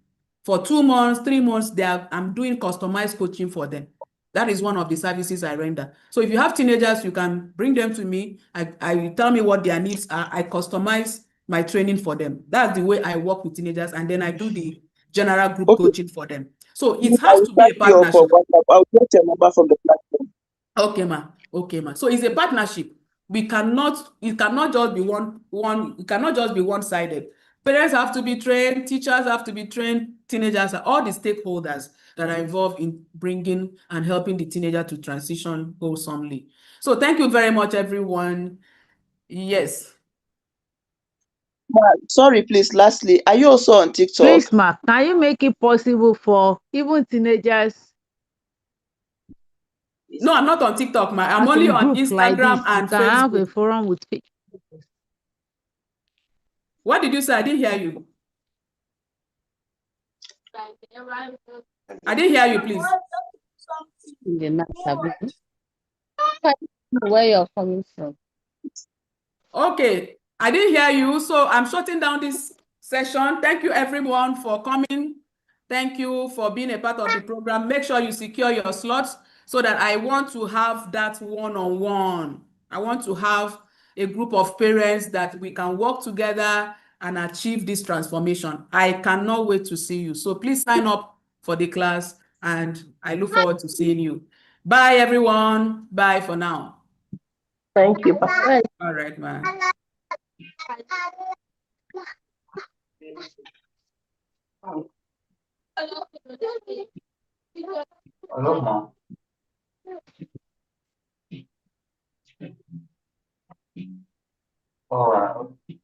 For 2 months, 3 months, I'm doing customized coaching for them. That is one of the services I render. So if you have teenagers, you can bring them to me. I tell me what their needs are. I customize my training for them. That's the way I work with teenagers, and then I do the general group coaching for them. So it has to be a partnership. I'll get your number from the platform. Okay, ma. Okay, ma. So it's a partnership. It cannot just be it cannot just be one-sided. Parents have to be trained, teachers have to be trained, teenagers, all the stakeholders that are involved in bringing and helping the teenager to transition wholesomely. So thank you very much, everyone. Yes. Sorry, please. Lastly, are you also on TikTok? Please, ma, can you make it possible for even teenagers? No, I'm not on TikTok, ma. I'm only on Instagram and Facebook. Have a Facebook. forum with Facebook. What did you say? I didn't hear you. I didn't hear you, please. Where you're coming from. Okay, I didn't hear you, so I'm shutting down this session. Thank you, everyone, for coming. Thank you for being a part of the program. Make sure you secure your slots so that I want to have that one-on-one. I want to have a group of parents that we can work together and achieve this transformation. I cannot wait to see you. So please sign up for the class, and I look forward to seeing you. Bye, everyone. Bye for now. Thank you. Bye. All right, man. Hello, Mom. All right.